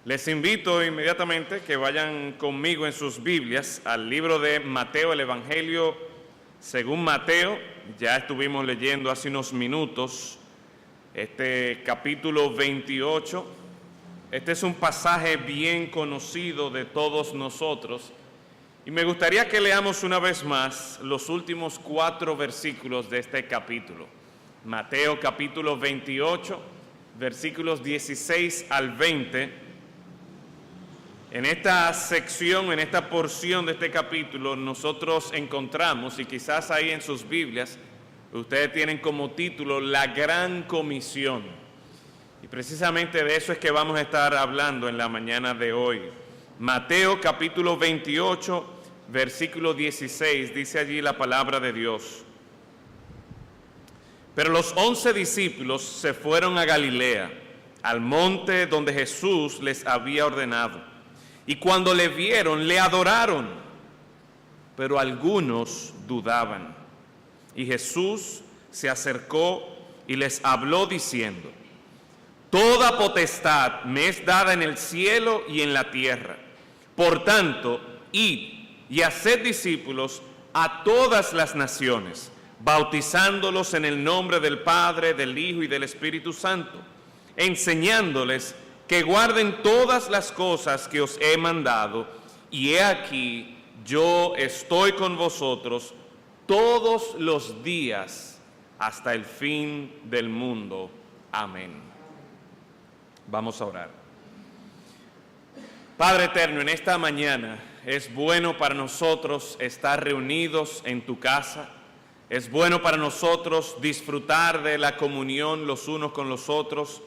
Les invito inmediatamente que vayan conmigo en sus Biblias al libro de Mateo, el Evangelio según Mateo. Ya estuvimos leyendo hace unos minutos este capítulo 28. Este es un pasaje bien conocido de todos nosotros y me gustaría que leamos una vez más los últimos 4 versículos de este capítulo. Mateo capítulo 28, versículos 16 al 20. En esta sección, en esta porción de este capítulo, nosotros encontramos, y quizás ahí en sus Biblias, ustedes tienen como título La Gran Comisión. Y precisamente de eso es que vamos a estar hablando en la mañana de hoy. Mateo capítulo 28, versículo 16, dice allí la palabra de Dios. Pero los 11 discípulos se fueron a Galilea, al monte donde Jesús les había ordenado. Y cuando le vieron, le adoraron, pero algunos dudaban. Y Jesús se acercó y les habló diciendo: Toda potestad me es dada en el cielo y en la tierra. Por tanto, id y haced discípulos a todas las naciones, bautizándolos en el nombre del Padre, del Hijo y del Espíritu Santo, enseñándoles que guarden todas las cosas que os he mandado, y he aquí, yo estoy con vosotros todos los días hasta el fin del mundo. Amén. Vamos a orar. Padre eterno, en esta mañana es bueno para nosotros estar reunidos en tu casa. Es bueno para nosotros disfrutar de la comunión los unos con los otros,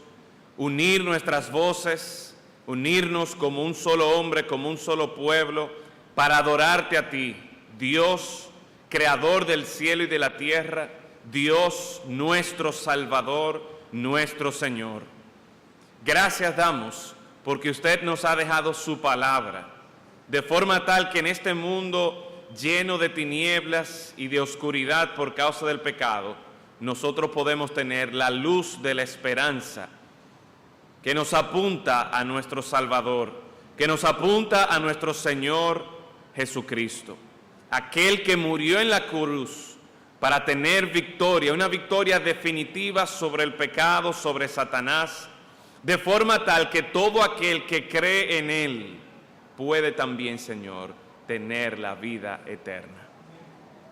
unir nuestras voces, unirnos como un solo hombre, como un solo pueblo, para adorarte a ti, Dios, creador del cielo y de la tierra, Dios nuestro Salvador, nuestro Señor. Gracias damos porque usted nos ha dejado su palabra, de forma tal que en este mundo lleno de tinieblas y de oscuridad por causa del pecado, nosotros podemos tener la luz de la esperanza que nos apunta a nuestro Salvador, que nos apunta a nuestro Señor Jesucristo, aquel que murió en la cruz para tener victoria, una victoria definitiva sobre el pecado, sobre Satanás, de forma tal que todo aquel que cree en Él puede también, Señor, tener la vida eterna.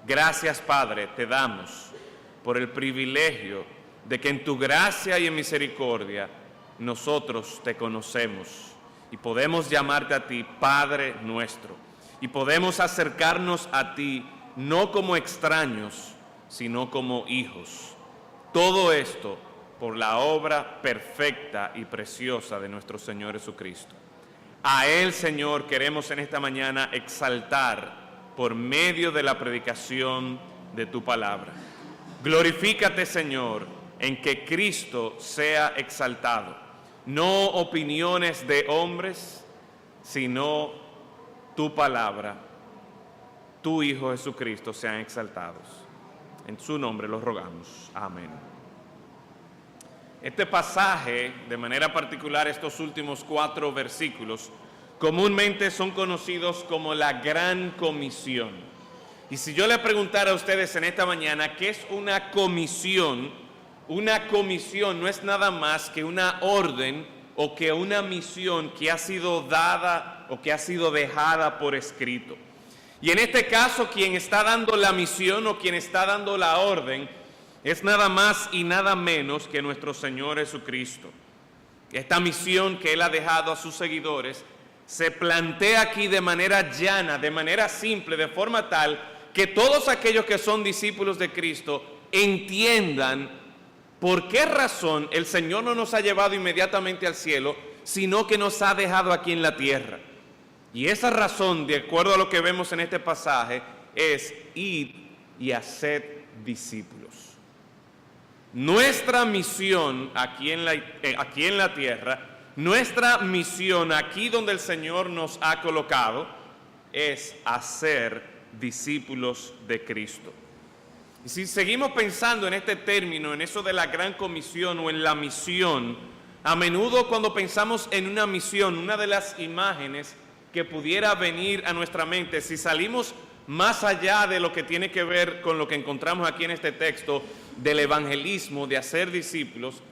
Gracias, Padre, te damos por el privilegio de que en tu gracia y en misericordia nosotros te conocemos y podemos llamarte a ti Padre nuestro y podemos acercarnos a ti no como extraños, sino como hijos. Todo esto por la obra perfecta y preciosa de nuestro Señor Jesucristo. A Él, Señor, queremos en esta mañana exaltar por medio de la predicación de tu palabra. Glorifícate, Señor, en que Cristo sea exaltado. No opiniones de hombres, sino tu palabra, tu Hijo Jesucristo sean exaltados. En su nombre los rogamos. Amén. Este pasaje, de manera particular estos últimos 4 versículos, comúnmente son conocidos como la Gran Comisión. Y si yo le preguntara a ustedes en esta mañana qué es una comisión no es nada más que una orden o que una misión que ha sido dada o que ha sido dejada por escrito. Y en este caso, quien está dando la misión o quien está dando la orden es nada más y nada menos que nuestro Señor Jesucristo. Esta misión que Él ha dejado a sus seguidores se plantea aquí de manera llana, de manera simple, de forma tal que todos aquellos que son discípulos de Cristo entiendan por qué razón el Señor no nos ha llevado inmediatamente al cielo, sino que nos ha dejado aquí en la tierra. Y esa razón, de acuerdo a lo que vemos en este pasaje, es ir y hacer discípulos. Nuestra misión aquí en la tierra, nuestra misión aquí donde el Señor nos ha colocado, es hacer discípulos de Cristo. Y si seguimos pensando en este término, en eso de la gran comisión o en la misión, A menudo cuando pensamos en una misión, una de las imágenes que pudiera venir a nuestra mente, si salimos más allá de lo que tiene que ver con lo que encontramos aquí en este texto, del evangelismo, de hacer discípulos,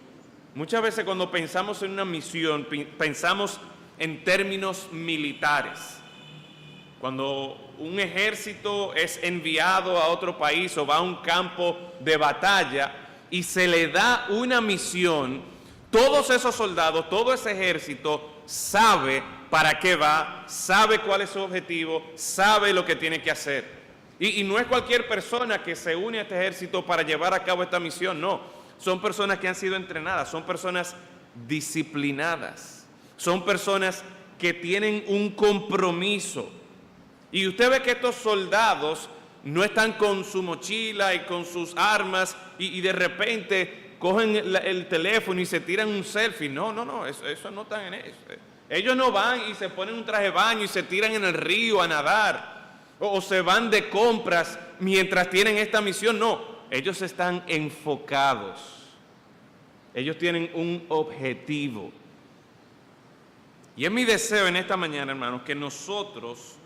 muchas veces cuando pensamos en una misión, pensamos en términos militares. Cuando un ejército es enviado a otro país o va a un campo de batalla y se le da una misión, todos esos soldados, todo ese ejército sabe para qué va, sabe cuál es su objetivo, sabe lo que tiene que hacer. Y no es cualquier persona que se une a este ejército para llevar a cabo esta misión, no. Son personas que han sido entrenadas, son personas disciplinadas, son personas que tienen un compromiso. Y usted ve que estos soldados no están con su mochila y con sus armas y de repente cogen el teléfono y se tiran un selfie. No, eso no están en eso. Ellos no van y se ponen un traje de baño y se tiran en el río a nadar o se van de compras mientras tienen esta misión. No, ellos están enfocados. Ellos tienen un objetivo. Y es mi deseo en esta mañana, hermanos, que nosotros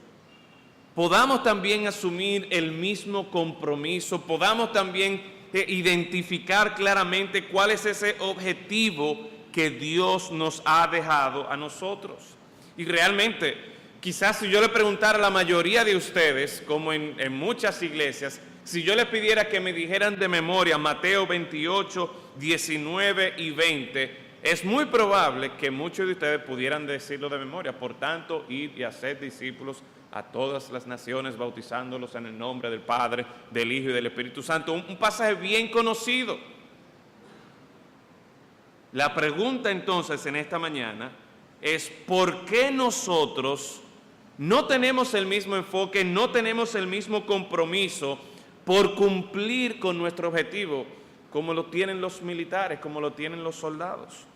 podamos también asumir el mismo compromiso, podamos también identificar claramente cuál es ese objetivo que Dios nos ha dejado a nosotros. Y realmente, quizás si yo le preguntara a la mayoría de ustedes, como en muchas iglesias, si yo les pidiera que me dijeran de memoria Mateo 28, 19 y 20, es muy probable que muchos de ustedes pudieran decirlo de memoria. Por tanto, id y haced discípulos a todas las naciones, bautizándolos en el nombre del Padre, del Hijo y del Espíritu Santo. Un pasaje bien conocido. La pregunta entonces en esta mañana es: ¿por qué nosotros no tenemos el mismo enfoque, no tenemos el mismo compromiso por cumplir con nuestro objetivo como lo tienen los militares, como lo tienen los soldados?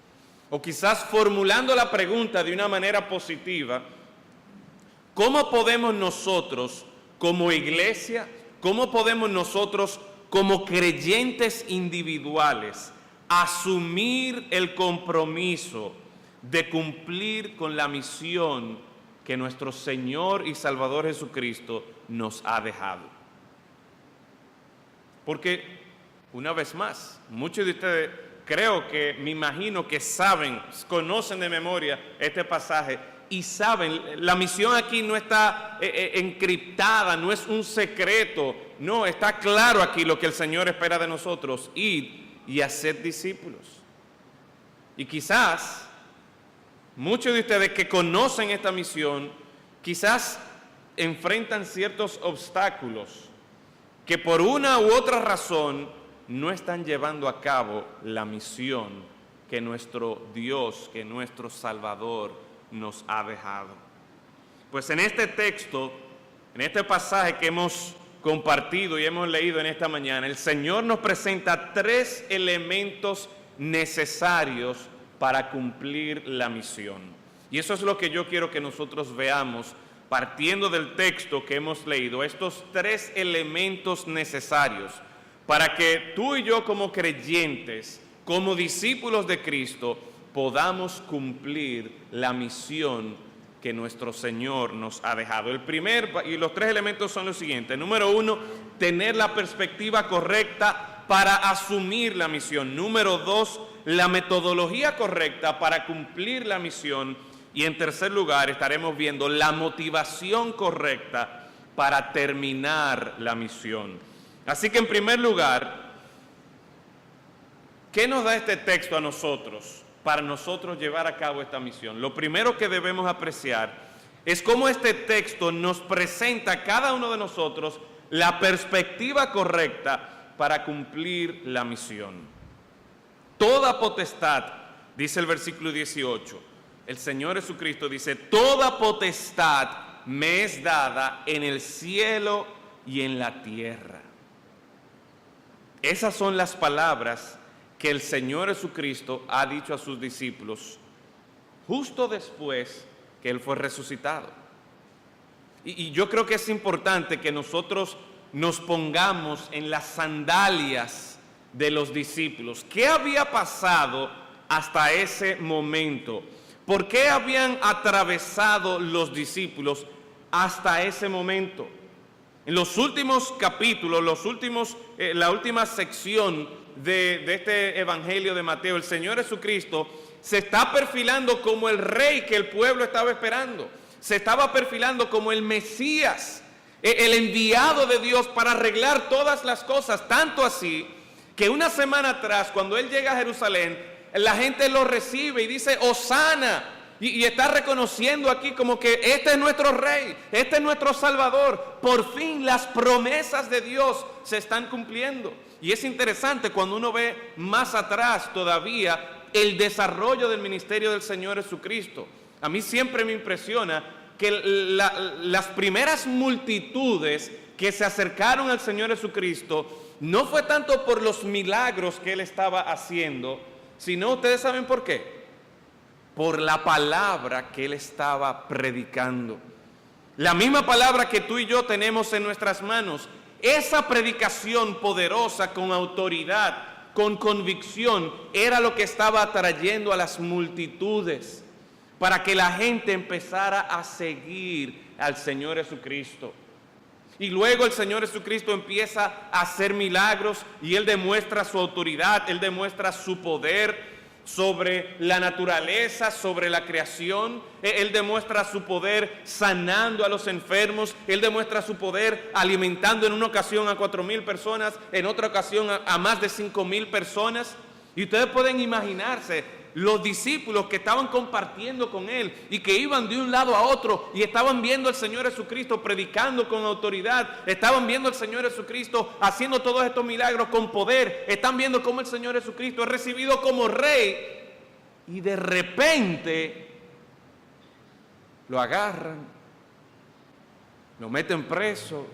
O quizás formulando la pregunta de una manera positiva, ¿cómo podemos nosotros como iglesia, cómo podemos nosotros como creyentes individuales asumir el compromiso de cumplir con la misión que nuestro Señor y Salvador Jesucristo nos ha dejado? Porque, una vez más, muchos de ustedes me imagino que saben, conocen de memoria este pasaje y saben, la misión aquí no está encriptada, no es un secreto, no, está claro aquí lo que el Señor espera de nosotros: ir y hacer discípulos. Y quizás muchos de ustedes que conocen esta misión, quizás enfrentan ciertos obstáculos que por una u otra razón no están llevando a cabo la misión que nuestro Dios, que nuestro Salvador nos ha dejado. Pues en este texto, en este pasaje que hemos compartido y hemos leído en esta mañana, el Señor nos presenta 3 elementos necesarios para cumplir la misión. Y eso es lo que yo quiero que nosotros veamos partiendo del texto que hemos leído, estos 3 elementos necesarios para que tú y yo como creyentes, como discípulos de Cristo, podamos cumplir la misión que nuestro Señor nos ha dejado. El primer, y los 3 elementos son los siguientes. Número 1, tener la perspectiva correcta para asumir la misión. Número 2, la metodología correcta para cumplir la misión. Y en tercer lugar, estaremos viendo la motivación correcta para terminar la misión. Así que en primer lugar, ¿qué nos da este texto a nosotros para nosotros llevar a cabo esta misión? Lo primero que debemos apreciar es cómo este texto nos presenta a cada uno de nosotros la perspectiva correcta para cumplir la misión. Toda potestad, dice el versículo 18, el Señor Jesucristo dice: toda potestad me es dada en el cielo y en la tierra. Esas son las palabras que el Señor Jesucristo ha dicho a sus discípulos justo después que Él fue resucitado. Y yo creo que es importante que nosotros nos pongamos en las sandalias de los discípulos. ¿Qué había pasado hasta ese momento? ¿Por qué habían atravesado los discípulos hasta ese momento? En los últimos capítulos, la última sección de este Evangelio de Mateo, el Señor Jesucristo se está perfilando como el rey que el pueblo estaba esperando. Se estaba perfilando como el Mesías, el enviado de Dios para arreglar todas las cosas. Tanto así que una semana atrás, cuando Él llega a Jerusalén, la gente lo recibe y dice, Hosana. Y está reconociendo aquí como que este es nuestro rey, este es nuestro salvador. Por fin las promesas de Dios se están cumpliendo. Y es interesante cuando uno ve más atrás todavía el desarrollo del ministerio del Señor Jesucristo. A mí siempre me impresiona que las primeras multitudes que se acercaron al Señor Jesucristo no fue tanto por los milagros que Él estaba haciendo, sino, ¿ustedes saben por qué? Por la palabra que Él estaba predicando. La misma palabra que tú y yo tenemos en nuestras manos, esa predicación poderosa, con autoridad, con convicción, era lo que estaba atrayendo a las multitudes para que la gente empezara a seguir al Señor Jesucristo. Y luego el Señor Jesucristo empieza a hacer milagros y Él demuestra su autoridad, Él demuestra su poder sobre la naturaleza, sobre la creación. Él demuestra su poder sanando a los enfermos. Él demuestra su poder alimentando en una ocasión a 4,000 personas, en otra ocasión a más de 5,000 personas. Y ustedes pueden imaginarse los discípulos que estaban compartiendo con Él y que iban de un lado a otro y estaban viendo al Señor Jesucristo predicando con autoridad, estaban viendo al Señor Jesucristo haciendo todos estos milagros con poder, están viendo cómo el Señor Jesucristo es recibido como rey y de repente lo agarran, lo meten preso,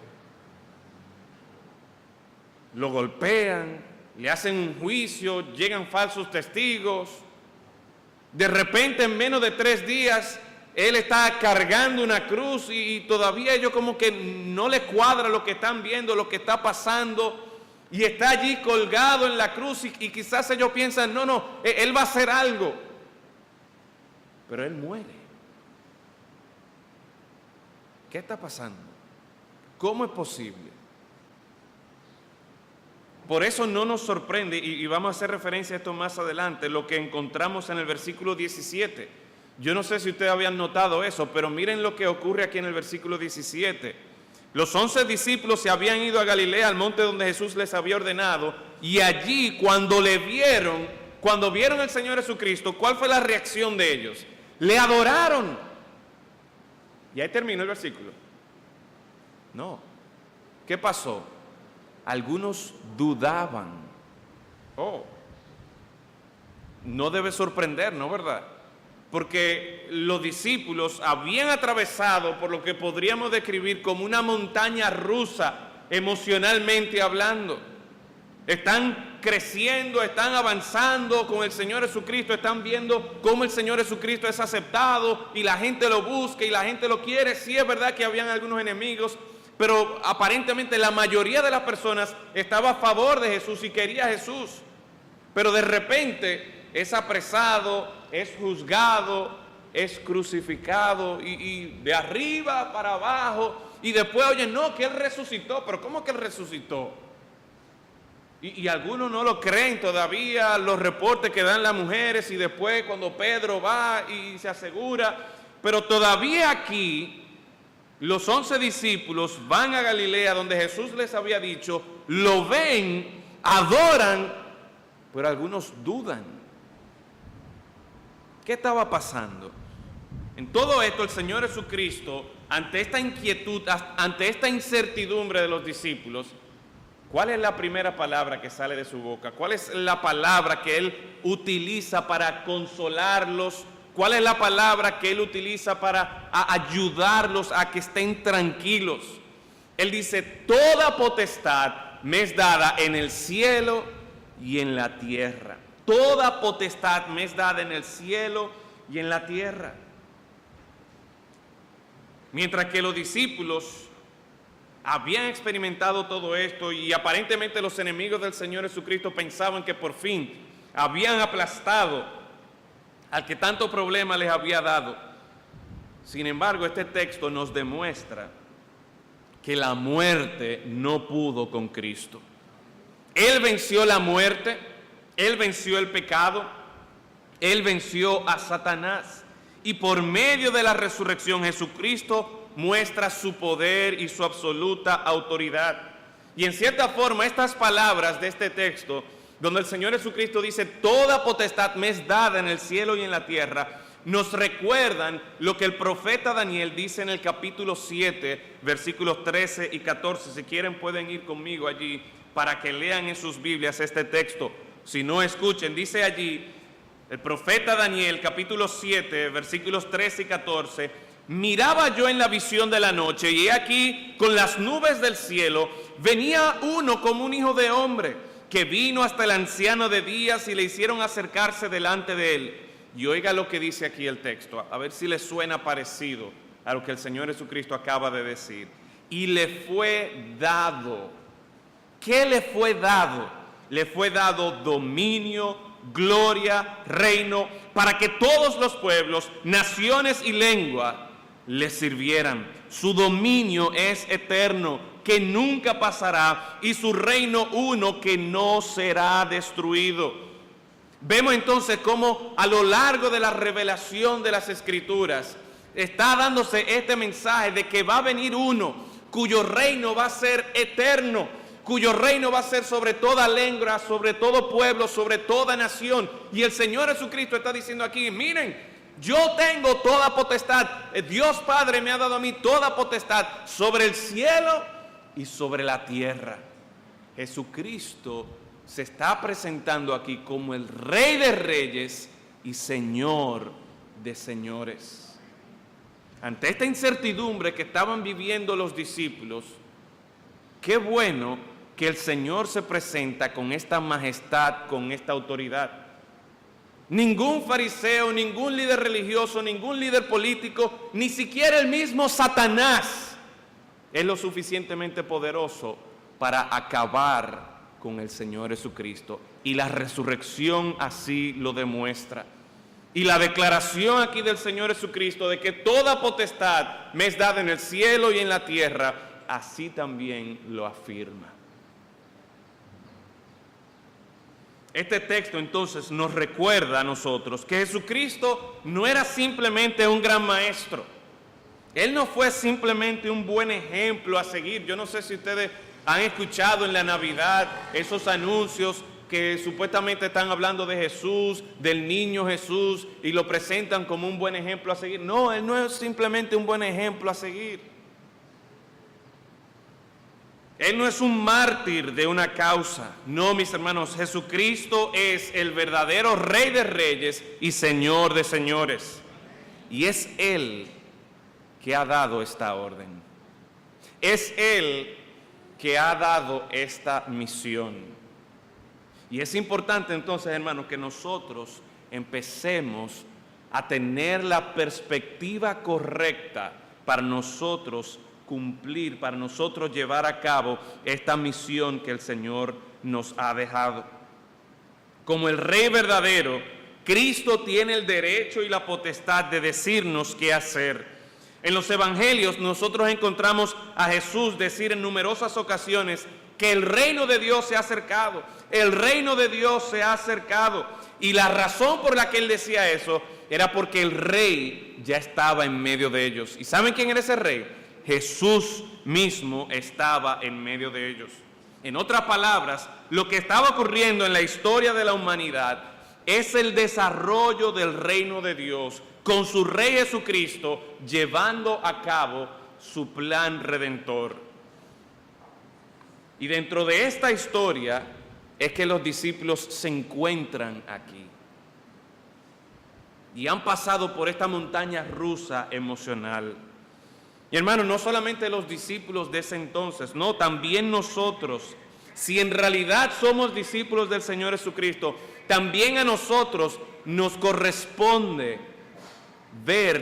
lo golpean, le hacen un juicio, llegan falsos testigos. De repente, en menos de 3 días, Él está cargando una cruz y todavía ellos como que no le cuadra lo que están viendo, lo que está pasando. Y está allí colgado en la cruz y quizás ellos piensan, no, Él va a hacer algo. Pero Él muere. ¿Qué está pasando? ¿Cómo es posible? Por eso no nos sorprende, y vamos a hacer referencia a esto más adelante, lo que encontramos en el versículo 17. Yo no sé si ustedes habían notado eso, pero miren lo que ocurre aquí en el versículo 17. Los 11 discípulos se habían ido a Galilea, al monte donde Jesús les había ordenado, y allí cuando vieron al Señor Jesucristo, ¿cuál fue la reacción de ellos? Le adoraron. Y ahí terminó el versículo. No. ¿Qué pasó? Algunos dudaban. No debe sorprender, ¿no, verdad? Porque los discípulos habían atravesado por lo que podríamos describir como una montaña rusa, emocionalmente hablando. Están creciendo, están avanzando con el Señor Jesucristo, están viendo cómo el Señor Jesucristo es aceptado y la gente lo busca y la gente lo quiere. Sí, es verdad que habían algunos enemigos, pero aparentemente la mayoría de las personas estaba a favor de Jesús y quería a Jesús. Pero de repente es apresado, es juzgado, es crucificado y de arriba para abajo. Y después, oye, no, que Él resucitó. Pero ¿cómo que Él resucitó? Y algunos no lo creen todavía, los reportes que dan las mujeres y después cuando Pedro va y se asegura. Pero todavía aquí los 11 discípulos van a Galilea donde Jesús les había dicho, lo ven, adoran, pero algunos dudan. ¿Qué estaba pasando? En todo esto el Señor Jesucristo, ante esta inquietud, ante esta incertidumbre de los discípulos, ¿cuál es la primera palabra que sale de su boca? ¿Cuál es la palabra que Él utiliza para consolarlos? ¿Cuál es la palabra que Él utiliza para ayudarlos a que estén tranquilos? Él dice, toda potestad me es dada en el cielo y en la tierra. Toda potestad me es dada en el cielo y en la tierra. Mientras que los discípulos habían experimentado todo esto y aparentemente los enemigos del Señor Jesucristo pensaban que por fin habían aplastado al que tanto problema les había dado. Sin embargo, este texto nos demuestra que la muerte no pudo con Cristo. Él venció la muerte, Él venció el pecado, Él venció a Satanás. Y por medio de la resurrección, Jesucristo muestra su poder y su absoluta autoridad. Y en cierta forma, estas palabras de este texto, donde el Señor Jesucristo dice, toda potestad me es dada en el cielo y en la tierra, nos recuerdan lo que el profeta Daniel dice en el capítulo 7, versículos 13 y 14. Si quieren pueden ir conmigo allí para que lean en sus Biblias este texto. Si no, escuchen, dice allí el profeta Daniel, capítulo 7, versículos 13 y 14, miraba yo en la visión de la noche, y he aquí, con las nubes del cielo, venía uno como un hijo de hombre, que vino hasta el anciano de días y le hicieron acercarse delante de él. Y oiga lo que dice aquí el texto, a ver si le suena parecido a lo que el Señor Jesucristo acaba de decir. Y le fue dado. ¿Qué le fue dado? Le fue dado dominio, gloria, reino, para que todos los pueblos, naciones y lengua le sirvieran. Su dominio es eterno, que nunca pasará, y su reino uno que no será destruido. Vemos entonces cómo a lo largo de la revelación de las Escrituras está dándose este mensaje de que va a venir uno cuyo reino va a ser eterno, cuyo reino va a ser sobre toda lengua, sobre todo pueblo, sobre toda nación. Y el Señor Jesucristo está diciendo aquí, miren, yo tengo toda potestad, Dios Padre me ha dado a mí toda potestad sobre el cielo y sobre la tierra. Jesucristo se está presentando aquí como el Rey de Reyes y Señor de Señores. Ante esta incertidumbre que estaban viviendo los discípulos, qué bueno que el Señor se presenta con esta majestad, con esta autoridad. Ningún fariseo, ningún líder religioso, ningún líder político, ni siquiera el mismo Satanás es lo suficientemente poderoso para acabar con el Señor Jesucristo. Y la resurrección así lo demuestra. Y la declaración aquí del Señor Jesucristo de que toda potestad me es dada en el cielo y en la tierra, así también lo afirma. Este texto entonces nos recuerda a nosotros que Jesucristo no era simplemente un gran maestro. Él no fue simplemente un buen ejemplo a seguir. Yo no sé si ustedes han escuchado en la Navidad esos anuncios que supuestamente están hablando de Jesús, del niño Jesús, y lo presentan como un buen ejemplo a seguir. No, Él no es simplemente un buen ejemplo a seguir. Él no es un mártir de una causa. No, mis hermanos, Jesucristo es el verdadero Rey de Reyes y Señor de Señores. Y es Él que ha dado esta orden. Es Él que ha dado esta misión. Y es importante entonces, hermanos, que nosotros empecemos a tener la perspectiva correcta para nosotros cumplir, para nosotros llevar a cabo esta misión que el Señor nos ha dejado. Como el Rey verdadero, Cristo tiene el derecho y la potestad de decirnos qué hacer. En los evangelios nosotros encontramos a Jesús decir en numerosas ocasiones que el reino de Dios se ha acercado, el reino de Dios se ha acercado. Y la razón por la que Él decía eso era porque el Rey ya estaba en medio de ellos. ¿Y saben quién era ese Rey? Jesús mismo estaba en medio de ellos. En otras palabras, lo que estaba ocurriendo en la historia de la humanidad es el desarrollo del reino de Dios, con su Rey Jesucristo llevando a cabo su plan redentor. Y dentro de esta historia es que los discípulos se encuentran aquí. Y han pasado por esta montaña rusa emocional. Y hermanos, no solamente los discípulos de ese entonces, no, también nosotros, si en realidad somos discípulos del Señor Jesucristo, también a nosotros nos corresponde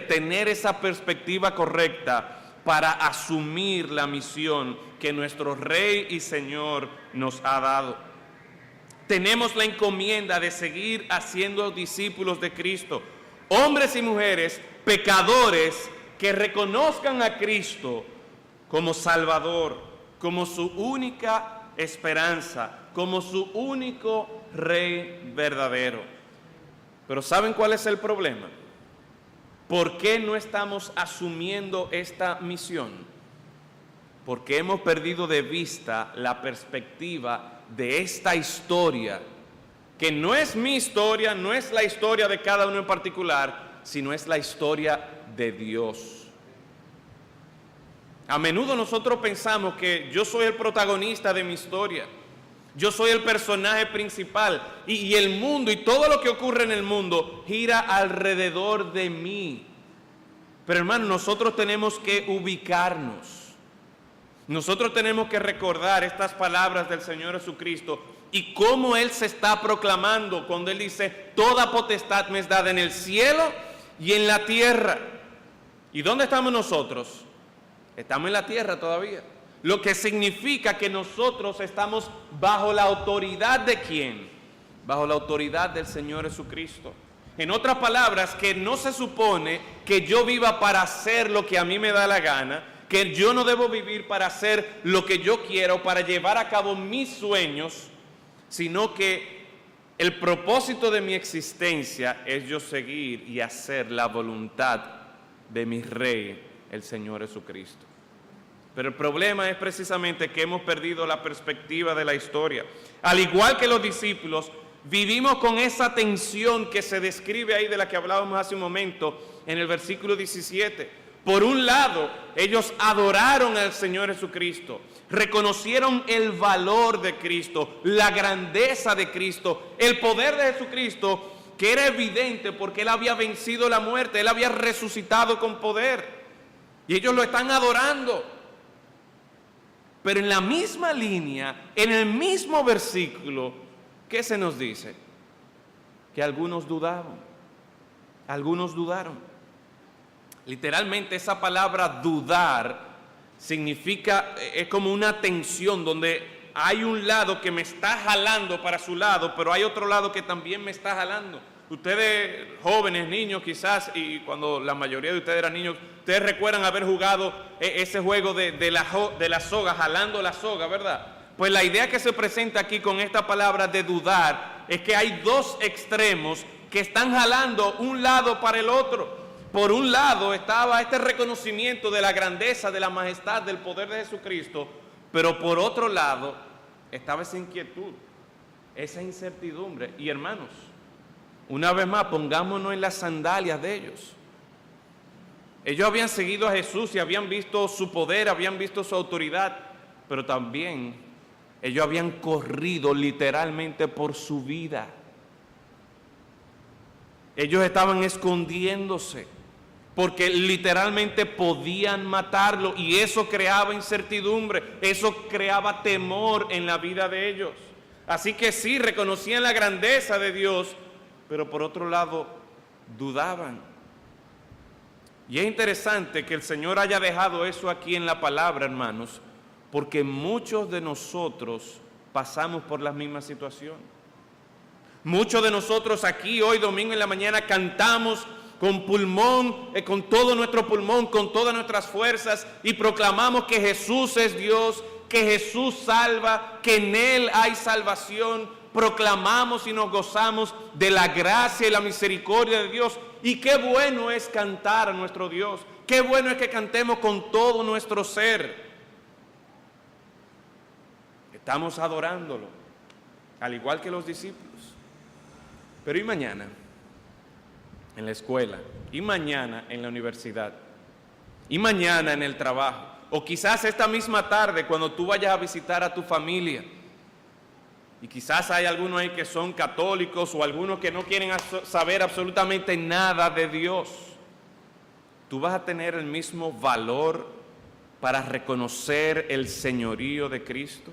tener esa perspectiva correcta para asumir la misión que nuestro Rey y Señor nos ha dado. Tenemos la encomienda de seguir haciendo discípulos de Cristo, hombres y mujeres pecadores que reconozcan a Cristo como Salvador, como su única esperanza, como su único Rey verdadero. Pero ¿saben cuál es el problema? ¿Por qué no estamos asumiendo esta misión? Porque hemos perdido de vista la perspectiva de esta historia, que no es mi historia, no es la historia de cada uno en particular, sino es la historia de Dios. A menudo nosotros pensamos que yo soy el protagonista de mi historia, yo soy el personaje principal y el mundo y todo lo que ocurre en el mundo gira alrededor de mí. Pero hermano, nosotros tenemos que ubicarnos. Nosotros tenemos que recordar estas palabras del Señor Jesucristo y cómo Él se está proclamando cuando Él dice: toda potestad me es dada en el cielo y en la tierra. ¿Y dónde estamos nosotros? Estamos en la tierra todavía. Lo que significa que nosotros estamos bajo la autoridad ¿de quién? Bajo la autoridad del Señor Jesucristo. En otras palabras, que no se supone que yo viva para hacer lo que a mí me da la gana, que yo no debo vivir para hacer lo que yo quiero, para llevar a cabo mis sueños, sino que el propósito de mi existencia es yo seguir y hacer la voluntad de mi Rey, el Señor Jesucristo. Pero el problema es precisamente que hemos perdido la perspectiva de la historia. Al igual que los discípulos, vivimos con esa tensión que se describe ahí, de la que hablábamos hace un momento, en el versículo 17. Por un lado, ellos adoraron al Señor Jesucristo, reconocieron el valor de Cristo, la grandeza de Cristo, el poder de Jesucristo, que era evidente porque Él había vencido la muerte, Él había resucitado con poder. Y ellos lo están adorando. Pero en la misma línea, en el mismo versículo, ¿qué se nos dice? Que algunos dudaron. Algunos dudaron. Literalmente esa palabra dudar significa, es como una tensión donde hay un lado que me está jalando para su lado, pero hay otro lado que también me está jalando. Ustedes, jóvenes, niños quizás, y cuando la mayoría de ustedes eran niños, ustedes recuerdan haber jugado ese juego de la soga, jalando la soga, ¿verdad? Pues la idea que se presenta aquí con esta palabra de dudar es que hay dos extremos que están jalando un lado para el otro. Por un lado estaba este reconocimiento de la grandeza, de la majestad, del poder de Jesucristo, pero por otro lado estaba esa inquietud, esa incertidumbre. Y hermanos, una vez más, pongámonos en las sandalias de ellos. Ellos habían seguido a Jesús y habían visto su poder, habían visto su autoridad, pero también ellos habían corrido literalmente por su vida. Ellos estaban escondiéndose porque literalmente podían matarlo y eso creaba incertidumbre, eso creaba temor en la vida de ellos. Así que sí, reconocían la grandeza de Dios, pero por otro lado dudaban. Y es interesante que el Señor haya dejado eso aquí en la palabra, hermanos, porque muchos de nosotros pasamos por la misma situación. Muchos de nosotros aquí hoy domingo en la mañana cantamos con pulmón, con todo nuestro pulmón, con todas nuestras fuerzas y proclamamos que Jesús es Dios, que Jesús salva, que en Él hay salvación. Proclamamos y nos gozamos de la gracia y la misericordia de Dios. Y qué bueno es cantar a nuestro Dios. Qué bueno es que cantemos con todo nuestro ser. Estamos adorándolo, al igual que los discípulos. Pero ¿y mañana? En la escuela. ¿Y mañana en la universidad? ¿Y mañana en el trabajo? O quizás esta misma tarde cuando tú vayas a visitar a tu familia. Y quizás hay algunos ahí que son católicos o algunos que no quieren saber absolutamente nada de Dios. Tú vas a tener el mismo valor para reconocer el señorío de Cristo.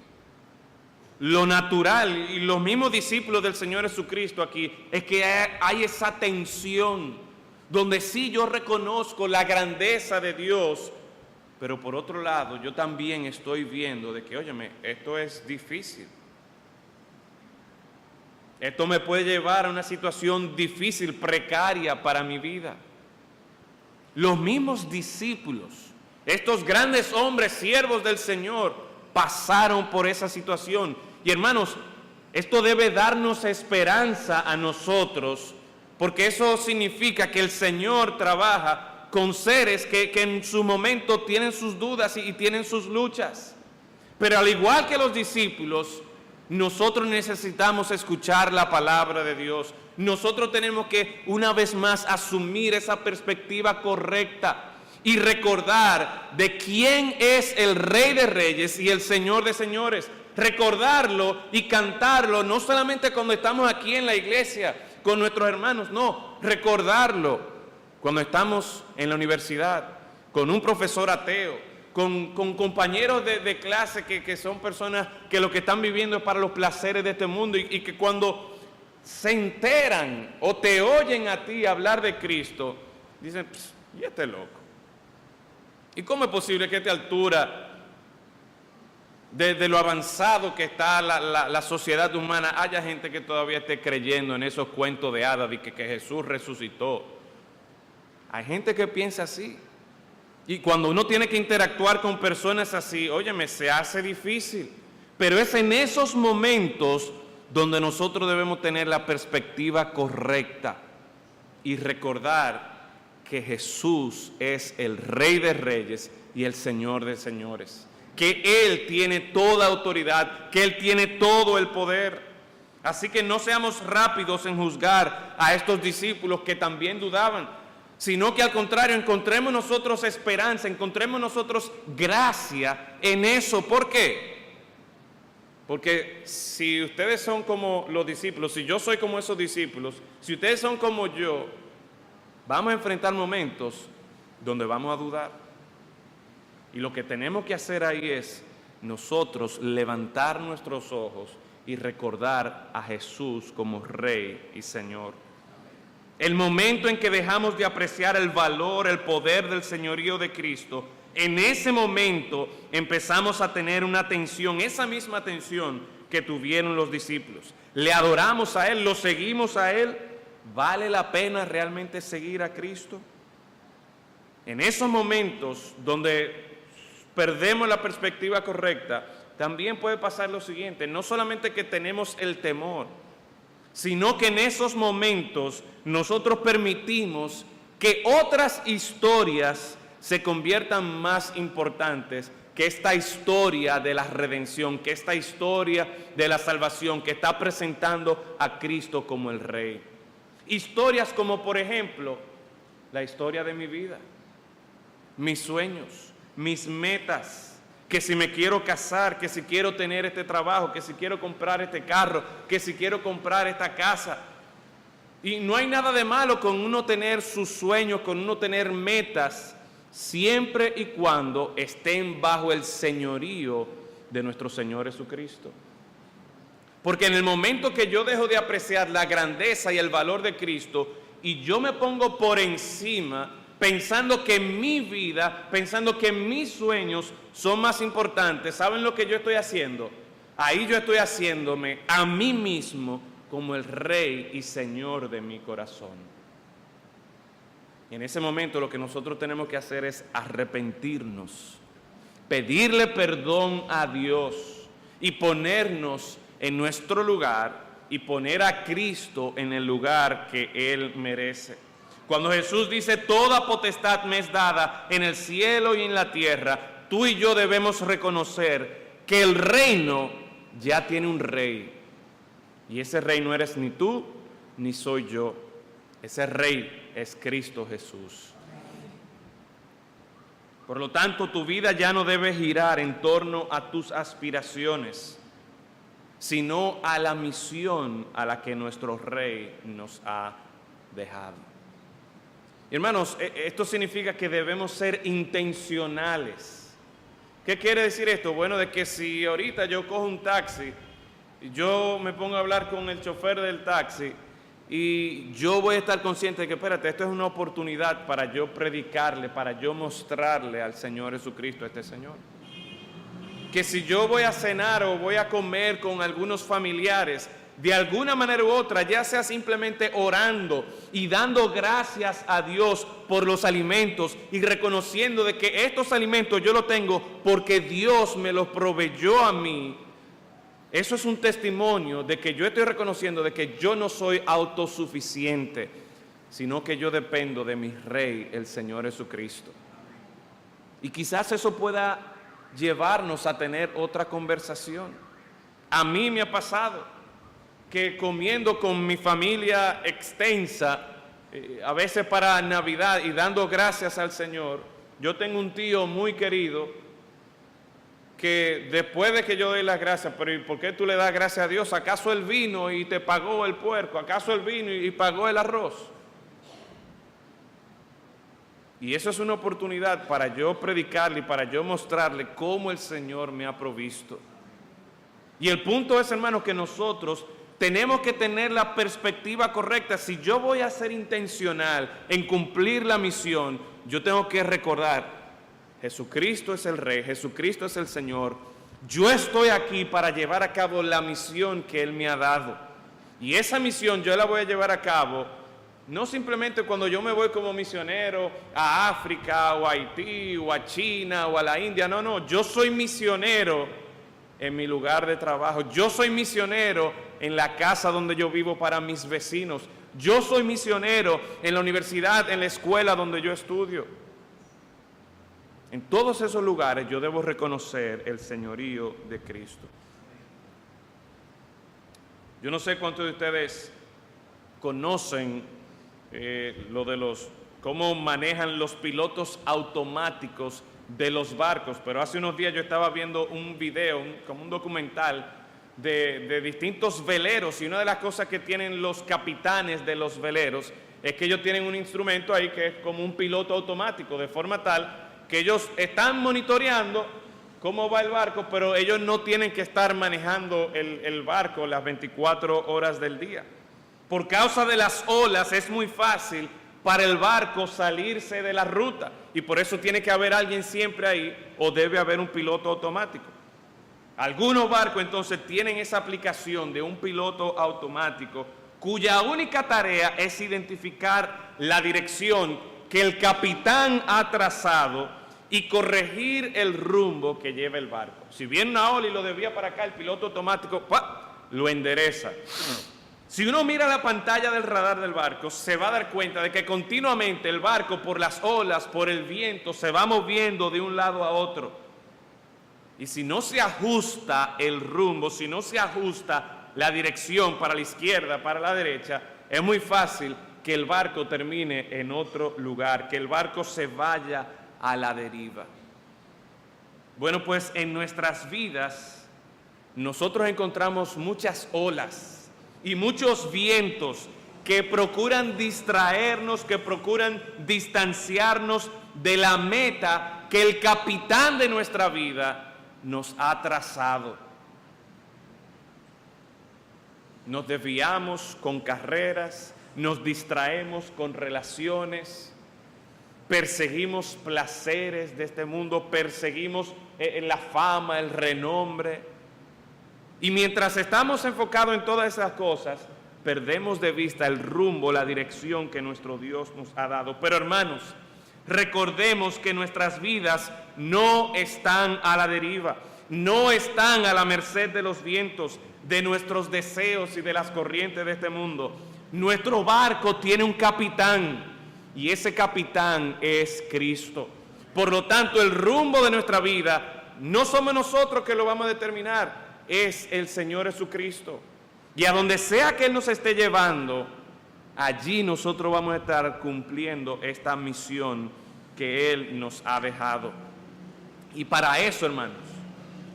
Lo natural, y los mismos discípulos del Señor Jesucristo aquí, es que hay esa tensión, donde sí yo reconozco la grandeza de Dios, pero por otro lado yo también estoy viendo de que, óyeme, esto es difícil. Esto me puede llevar a una situación difícil, precaria para mi vida. Los mismos discípulos, estos grandes hombres, siervos del Señor, pasaron por esa situación. Y hermanos, esto debe darnos esperanza a nosotros, porque eso significa que el Señor trabaja con seres que en su momento tienen sus dudas y tienen sus luchas. Pero al igual que los discípulos, nosotros necesitamos escuchar la palabra de Dios. Nosotros tenemos que una vez más asumir esa perspectiva correcta y recordar de quién es el Rey de Reyes y el Señor de Señores. Recordarlo y cantarlo, no solamente cuando estamos aquí en la iglesia con nuestros hermanos, no, recordarlo cuando estamos en la universidad, con un profesor ateo, con compañeros de clase que son personas que lo que están viviendo es para los placeres de este mundo y que cuando se enteran o te oyen a ti hablar de Cristo, dicen, ¿y este loco? ¿Y cómo es posible que a esta altura de lo avanzado que está la sociedad humana haya gente que todavía esté creyendo en esos cuentos de hadas de que Jesús resucitó? Hay gente que piensa así. Y cuando uno tiene que interactuar con personas así, óyeme, se hace difícil. Pero es en esos momentos donde nosotros debemos tener la perspectiva correcta y recordar que Jesús es el Rey de Reyes y el Señor de Señores. Que Él tiene toda autoridad, que Él tiene todo el poder. Así que no seamos rápidos en juzgar a estos discípulos que también dudaban, sino que al contrario, encontremos nosotros esperanza, encontremos nosotros gracia en eso. ¿Por qué? Porque si ustedes son como los discípulos, si yo soy como esos discípulos, si ustedes son como yo, vamos a enfrentar momentos donde vamos a dudar. Y lo que tenemos que hacer ahí es nosotros levantar nuestros ojos y recordar a Jesús como Rey y Señor. El momento en que dejamos de apreciar el valor, el poder del señorío de Cristo, en ese momento empezamos a tener una atención, esa misma atención que tuvieron los discípulos. Le adoramos a Él, lo seguimos a Él. ¿Vale la pena realmente seguir a Cristo? En esos momentos donde perdemos la perspectiva correcta, también puede pasar lo siguiente, no solamente que tenemos el temor, sino que en esos momentos nosotros permitimos que otras historias se conviertan más importantes que esta historia de la redención, que esta historia de la salvación que está presentando a Cristo como el Rey. Historias como, por ejemplo, la historia de mi vida, mis sueños, mis metas, que si me quiero casar, que si quiero tener este trabajo, que si quiero comprar este carro, que si quiero comprar esta casa. Y no hay nada de malo con uno tener sus sueños, con uno tener metas, siempre y cuando estén bajo el señorío de nuestro Señor Jesucristo. Porque en el momento que yo dejo de apreciar la grandeza y el valor de Cristo y yo me pongo por encima, pensando que mi vida, pensando que mis sueños son más importantes, ¿saben lo que yo estoy haciendo? Ahí yo estoy haciéndome a mí mismo como el Rey y Señor de mi corazón. Y en ese momento lo que nosotros tenemos que hacer es arrepentirnos, pedirle perdón a Dios y ponernos en nuestro lugar y poner a Cristo en el lugar que Él merece. Cuando Jesús dice, toda potestad me es dada en el cielo y en la tierra, tú y yo debemos reconocer que el reino ya tiene un rey. Y ese rey no eres ni tú, ni soy yo. Ese rey es Cristo Jesús. Por lo tanto, tu vida ya no debe girar en torno a tus aspiraciones, sino a la misión a la que nuestro rey nos ha dejado. Hermanos, esto significa que debemos ser intencionales. ¿Qué quiere decir esto? Bueno, de que si ahorita yo cojo un taxi, yo me pongo a hablar con el chofer del taxi y yo voy a estar consciente de que, espérate, esto es una oportunidad para yo predicarle, para yo mostrarle al Señor Jesucristo a este Señor. Que si yo voy a cenar o voy a comer con algunos familiares, de alguna manera u otra, ya sea simplemente orando y dando gracias a Dios por los alimentos y reconociendo de que estos alimentos yo los tengo porque Dios me los proveyó a mí, eso es un testimonio de que yo estoy reconociendo de que yo no soy autosuficiente, sino que yo dependo de mi Rey, el Señor Jesucristo. Y quizás eso pueda llevarnos a tener otra conversación. A mí me ha pasado que comiendo con mi familia extensa, a veces para Navidad y dando gracias al Señor, yo tengo un tío muy querido que después de que yo doy las gracias, pero ¿y por qué tú le das gracias a Dios? ¿Acaso Él vino y te pagó el puerco? ¿Acaso Él vino y pagó el arroz? Y eso es una oportunidad para yo predicarle y para yo mostrarle cómo el Señor me ha provisto. Y el punto es, hermanos, que nosotros tenemos que tener la perspectiva correcta. Si yo voy a ser intencional en cumplir la misión, yo tengo que recordar, Jesucristo es el Rey, Jesucristo es el Señor. Yo estoy aquí para llevar a cabo la misión que Él me ha dado. Y esa misión yo la voy a llevar a cabo no simplemente cuando yo me voy como misionero a África o a Haití o a China o a la India. No, yo soy misionero en mi lugar de trabajo. Yo soy misionero en la casa donde yo vivo para mis vecinos. Yo soy misionero en la universidad, en la escuela donde yo estudio. En todos esos lugares yo debo reconocer el señorío de Cristo. Yo no sé cuántos de ustedes conocen cómo manejan los pilotos automáticos de los barcos, pero hace unos días yo estaba viendo un video, como un documental de distintos veleros, y una de las cosas que tienen los capitanes de los veleros es que ellos tienen un instrumento ahí que es como un piloto automático, de forma tal que ellos están monitoreando cómo va el barco, pero ellos no tienen que estar manejando el barco las 24 horas del día. Por causa de las olas es muy fácil para el barco salirse de la ruta y por eso tiene que haber alguien siempre ahí o debe haber un piloto automático. Algunos barcos entonces tienen esa aplicación de un piloto automático cuya única tarea es identificar la dirección que el capitán ha trazado y corregir el rumbo que lleva el barco. Si viene una ola y lo desvía para acá, el piloto automático lo endereza. Si uno mira la pantalla del radar del barco, se va a dar cuenta de que continuamente el barco, por las olas, por el viento, se va moviendo de un lado a otro. Y si no se ajusta el rumbo, si no se ajusta la dirección para la izquierda, para la derecha, es muy fácil que el barco termine en otro lugar, que el barco se vaya a la deriva. Bueno, pues en nuestras vidas nosotros encontramos muchas olas y muchos vientos que procuran distraernos, que procuran distanciarnos de la meta que el capitán de nuestra vida nos ha trazado. Nos desviamos con carreras, nos distraemos con relaciones, perseguimos placeres de este mundo, perseguimos la fama, el renombre. Y mientras estamos enfocados en todas esas cosas, perdemos de vista el rumbo, la dirección que nuestro Dios nos ha dado. Pero hermanos, recordemos que nuestras vidas no están a la deriva, no están a la merced de los vientos, de nuestros deseos y de las corrientes de este mundo. Nuestro barco tiene un capitán y ese capitán es Cristo. Por lo tanto, el rumbo de nuestra vida no somos nosotros que lo vamos a determinar, es el Señor Jesucristo. Y a donde sea que Él nos esté llevando, allí nosotros vamos a estar cumpliendo esta misión que Él nos ha dejado. Y para eso, hermanos,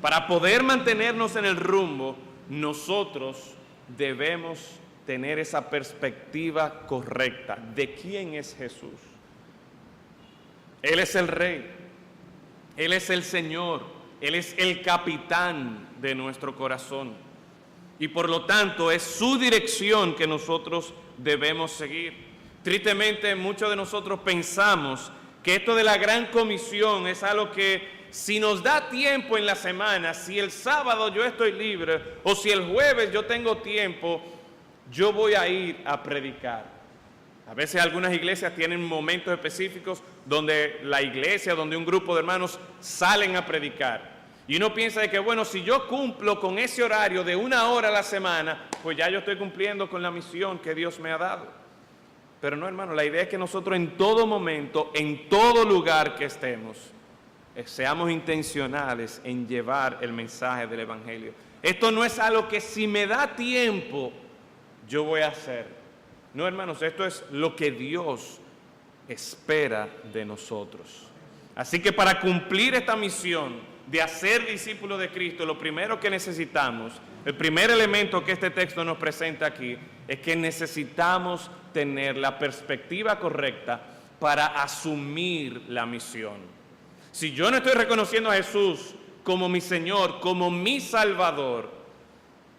para poder mantenernos en el rumbo, nosotros debemos tener esa perspectiva correcta de quién es Jesús. Él es el Rey, Él es el Señor, Él es el capitán de nuestro corazón. Y por lo tanto es su dirección que nosotros debemos seguir. Tristemente muchos de nosotros pensamos que esto de la gran comisión es algo que si nos da tiempo en la semana, si el sábado yo estoy libre o si el jueves yo tengo tiempo, yo voy a ir a predicar. A veces algunas iglesias tienen momentos específicos donde la iglesia, donde un grupo de hermanos salen a predicar. Y uno piensa de que, bueno, si yo cumplo con ese horario de 1 hora a la semana, pues ya yo estoy cumpliendo con la misión que Dios me ha dado. Pero no, hermano, la idea es que nosotros en todo momento, en todo lugar que estemos, seamos intencionales en llevar el mensaje del Evangelio. Esto no es algo que si me da tiempo, yo voy a hacer. No, hermanos, esto es lo que Dios espera de nosotros. Así que para cumplir esta misión de hacer discípulos de Cristo, lo primero que necesitamos, el primer elemento que este texto nos presenta aquí, es que necesitamos tener la perspectiva correcta para asumir la misión. Si yo no estoy reconociendo a Jesús como mi Señor, como mi Salvador,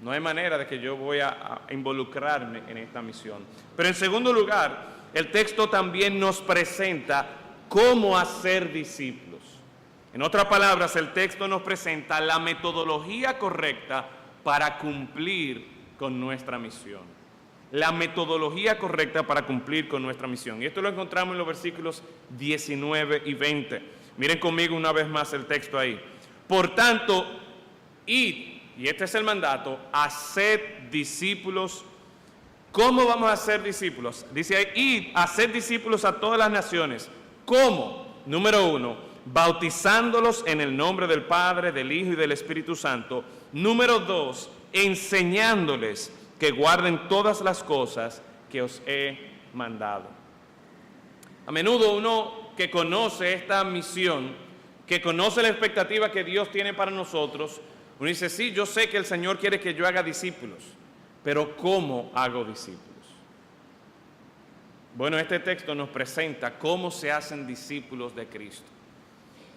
no hay manera de que yo voy a involucrarme en esta misión. Pero en segundo lugar, el texto también nos presenta cómo hacer discípulos. En otras palabras, el texto nos presenta la metodología correcta para cumplir con nuestra misión. La metodología correcta para cumplir con nuestra misión. Y esto lo encontramos en los versículos 19 y 20. Miren conmigo una vez más el texto ahí. Por tanto, id, y este es el mandato, haced discípulos. ¿Cómo vamos a hacer discípulos? Dice ahí, id, haced discípulos a todas las naciones. ¿Cómo? Número 1, bautizándolos en el nombre del Padre, del Hijo y del Espíritu Santo. Número 2, enseñándoles que guarden todas las cosas que os he mandado. A menudo uno que conoce esta misión, que conoce la expectativa que Dios tiene para nosotros, uno dice, sí, yo sé que el Señor quiere que yo haga discípulos, pero ¿cómo hago discípulos? Bueno, este texto nos presenta cómo se hacen discípulos de Cristo.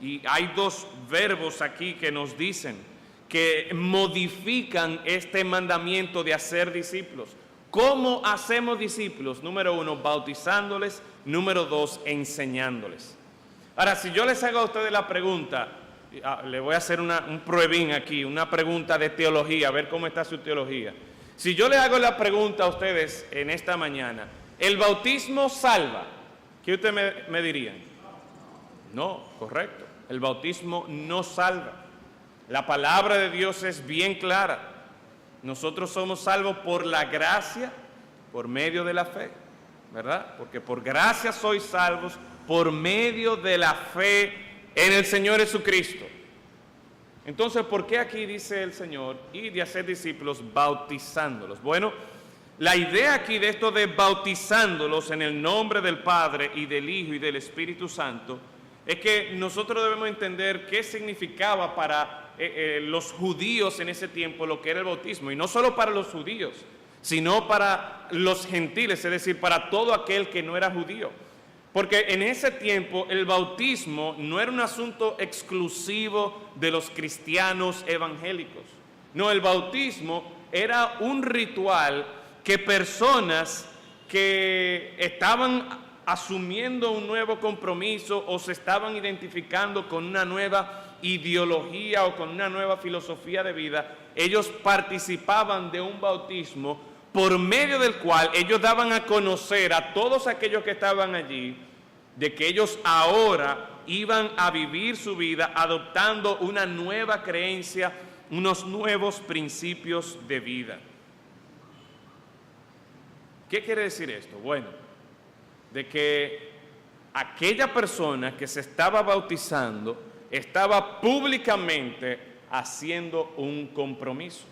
Y hay dos verbos aquí que nos dicen que modifican este mandamiento de hacer discípulos. ¿Cómo hacemos discípulos? Número 1, bautizándoles. Número 2, enseñándoles. Ahora, si yo les hago a ustedes la pregunta, le voy a hacer un pruebín aquí, una pregunta de teología, a ver cómo está su teología. Si yo les hago la pregunta a ustedes en esta mañana, ¿el bautismo salva? ¿Qué ustedes me dirían? No, correcto. El bautismo no salva. La palabra de Dios es bien clara. Nosotros somos salvos por la gracia, por medio de la fe, ¿verdad? Porque por gracia sois salvos por medio de la fe en el Señor Jesucristo. Entonces, ¿por qué aquí dice el Señor, y de hacer discípulos bautizándolos? Bueno, la idea aquí de esto de bautizándolos en el nombre del Padre y del Hijo y del Espíritu Santo es que nosotros debemos entender qué significaba para los judíos en ese tiempo lo que era el bautismo. Y no solo para los judíos, sino para los gentiles, es decir, para todo aquel que no era judío. Porque en ese tiempo el bautismo no era un asunto exclusivo de los cristianos evangélicos. No, el bautismo era un ritual que personas que estaban asumiendo un nuevo compromiso o se estaban identificando con una nueva ideología o con una nueva filosofía de vida, ellos participaban de un bautismo por medio del cual ellos daban a conocer a todos aquellos que estaban allí de que ellos ahora iban a vivir su vida adoptando una nueva creencia, unos nuevos principios de vida. ¿Qué quiere decir esto? Bueno, de que aquella persona que se estaba bautizando estaba públicamente haciendo un compromiso.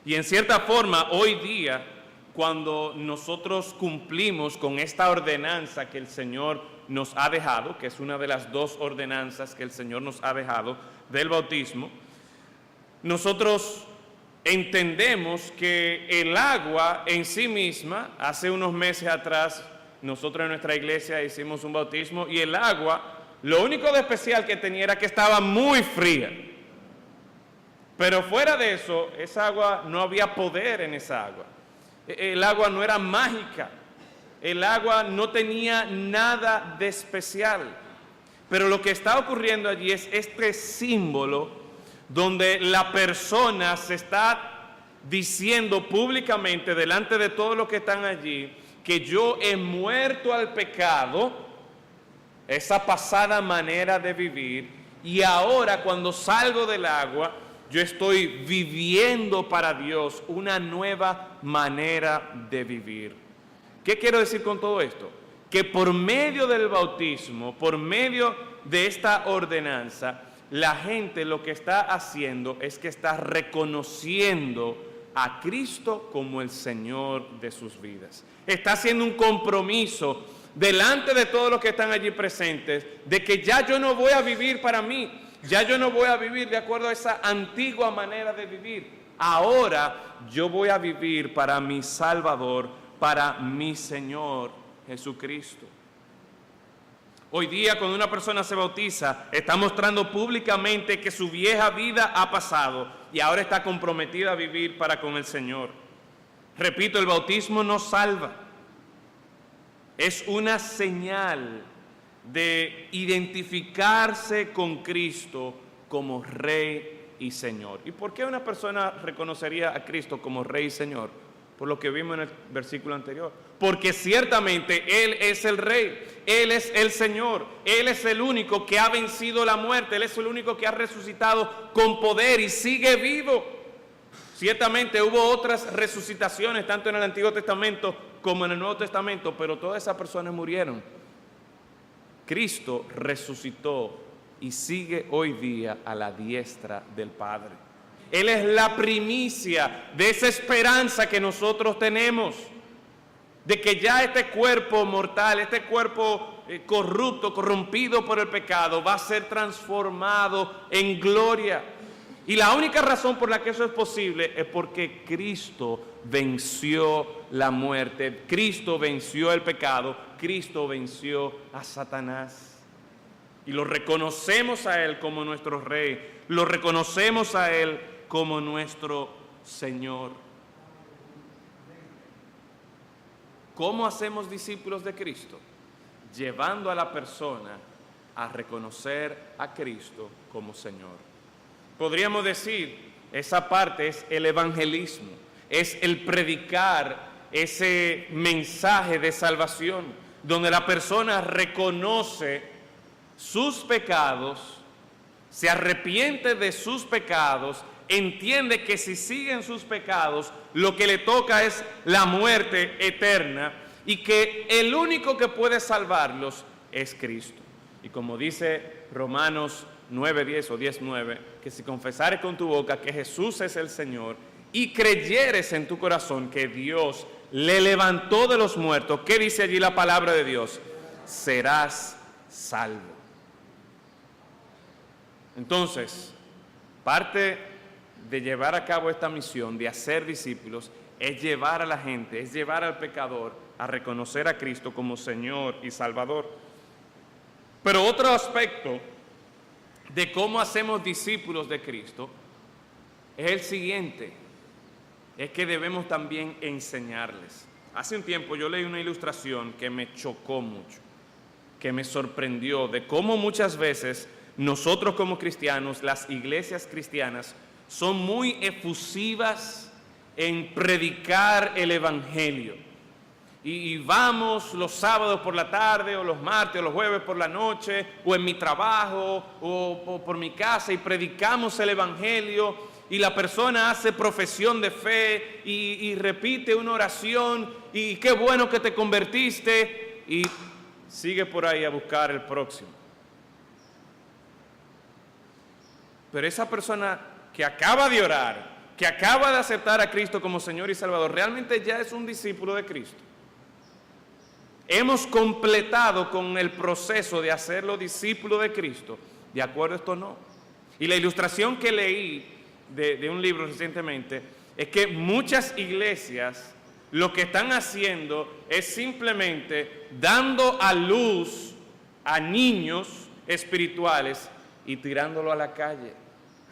Y en cierta forma, hoy día, cuando nosotros cumplimos con esta ordenanza que el Señor nos ha dejado, que es una de las dos ordenanzas que el Señor nos ha dejado del bautismo, nosotros entendemos que el agua en sí misma, hace unos meses atrás, nosotros en nuestra iglesia hicimos un bautismo y el agua, lo único de especial que tenía era que estaba muy fría. Pero fuera de eso, esa agua, no había poder en esa agua. El agua no era mágica. El agua no tenía nada de especial. Pero lo que está ocurriendo allí es este símbolo donde la persona se está diciendo públicamente delante de todos los que están allí que yo he muerto al pecado, esa pasada manera de vivir, y ahora cuando salgo del agua, yo estoy viviendo para Dios una nueva manera de vivir. ¿Qué quiero decir con todo esto? Que por medio del bautismo, por medio de esta ordenanza, la gente lo que está haciendo es que está reconociendo a Cristo como el Señor de sus vidas. Está haciendo un compromiso delante de todos los que están allí presentes de que ya yo no voy a vivir para mí, ya yo no voy a vivir de acuerdo a esa antigua manera de vivir. Ahora yo voy a vivir para mi Salvador, para mi Señor Jesucristo. Hoy día cuando una persona se bautiza, está mostrando públicamente que su vieja vida ha pasado y ahora está comprometida a vivir para con el Señor. Repito, el bautismo no salva. Es una señal de identificarse con Cristo como Rey y Señor. ¿Y por qué una persona reconocería a Cristo como Rey y Señor? Por lo que vimos en el versículo anterior. Porque ciertamente Él es el Rey, Él es el Señor, Él es el único que ha vencido la muerte, Él es el único que ha resucitado con poder y sigue vivo. Ciertamente hubo otras resucitaciones, tanto en el Antiguo Testamento como en el Nuevo Testamento, pero todas esas personas murieron. Cristo resucitó y sigue hoy día a la diestra del Padre. Él es la primicia de esa esperanza que nosotros tenemos, de que ya este cuerpo mortal, este cuerpo corrupto, corrompido por el pecado, va a ser transformado en gloria. Y la única razón por la que eso es posible es porque Cristo venció la muerte, Cristo venció el pecado, Cristo venció a Satanás. Y lo reconocemos a Él como nuestro Rey, lo reconocemos a Él como nuestro Señor. ¿Cómo hacemos discípulos de Cristo? Llevando a la persona a reconocer a Cristo como Señor. Podríamos decir, esa parte es el evangelismo, es el predicar ese mensaje de salvación, donde la persona reconoce sus pecados, se arrepiente de sus pecados, entiende que si siguen sus pecados, lo que le toca es la muerte eterna y que el único que puede salvarlos es Cristo. Y como dice Romanos 9:10 o 10:9, que si confesares con tu boca que Jesús es el Señor y creyeres en tu corazón que Dios le levantó de los muertos, ¿qué dice allí la palabra de Dios? Serás salvo. Entonces, parte de llevar a cabo esta misión de hacer discípulos es llevar a la gente, es llevar al pecador a reconocer a Cristo como Señor y Salvador. Pero otro aspecto de cómo hacemos discípulos de Cristo es el siguiente, es que debemos también enseñarles. Hace un tiempo yo leí una ilustración que me chocó mucho, que me sorprendió de cómo muchas veces nosotros como cristianos, las iglesias cristianas, son muy efusivas en predicar el evangelio. Y vamos los sábados por la tarde, o los martes, o los jueves por la noche, o en mi trabajo, o por mi casa, y predicamos el evangelio, y la persona hace profesión de fe, y repite una oración, y qué bueno que te convertiste, y sigue por ahí a buscar el próximo. Pero esa persona que acaba de orar, que acaba de aceptar a Cristo como Señor y Salvador, realmente ya es un discípulo de Cristo. Hemos completado con el proceso de hacerlo discípulo de Cristo. ¿De acuerdo esto no? Y la ilustración que leí de un libro recientemente es que muchas iglesias lo que están haciendo es simplemente dando a luz a niños espirituales y tirándolo a la calle,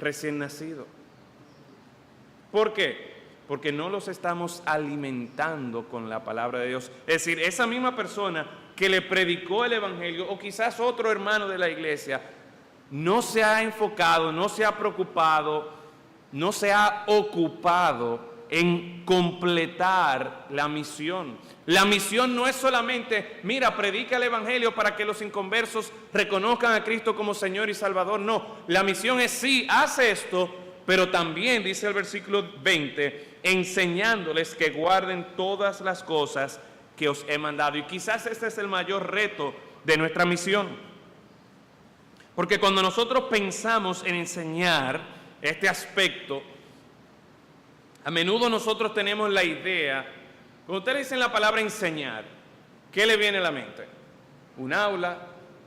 recién nacido. ¿Por qué? Porque no los estamos alimentando con la palabra de Dios. Es decir, esa misma persona que le predicó el Evangelio, o quizás otro hermano de la iglesia, no se ha enfocado, no se ha preocupado, no se ha ocupado en completar la misión. La misión no es solamente, mira, predica el Evangelio para que los inconversos reconozcan a Cristo como Señor y Salvador. No, la misión es sí, hace esto, pero también, dice el versículo 20, enseñándoles que guarden todas las cosas que os he mandado. Y quizás este es el mayor reto de nuestra misión. Porque cuando nosotros pensamos en enseñar este aspecto, a menudo nosotros tenemos la idea, cuando ustedes dicen la palabra enseñar, ¿qué le viene a la mente? Un aula,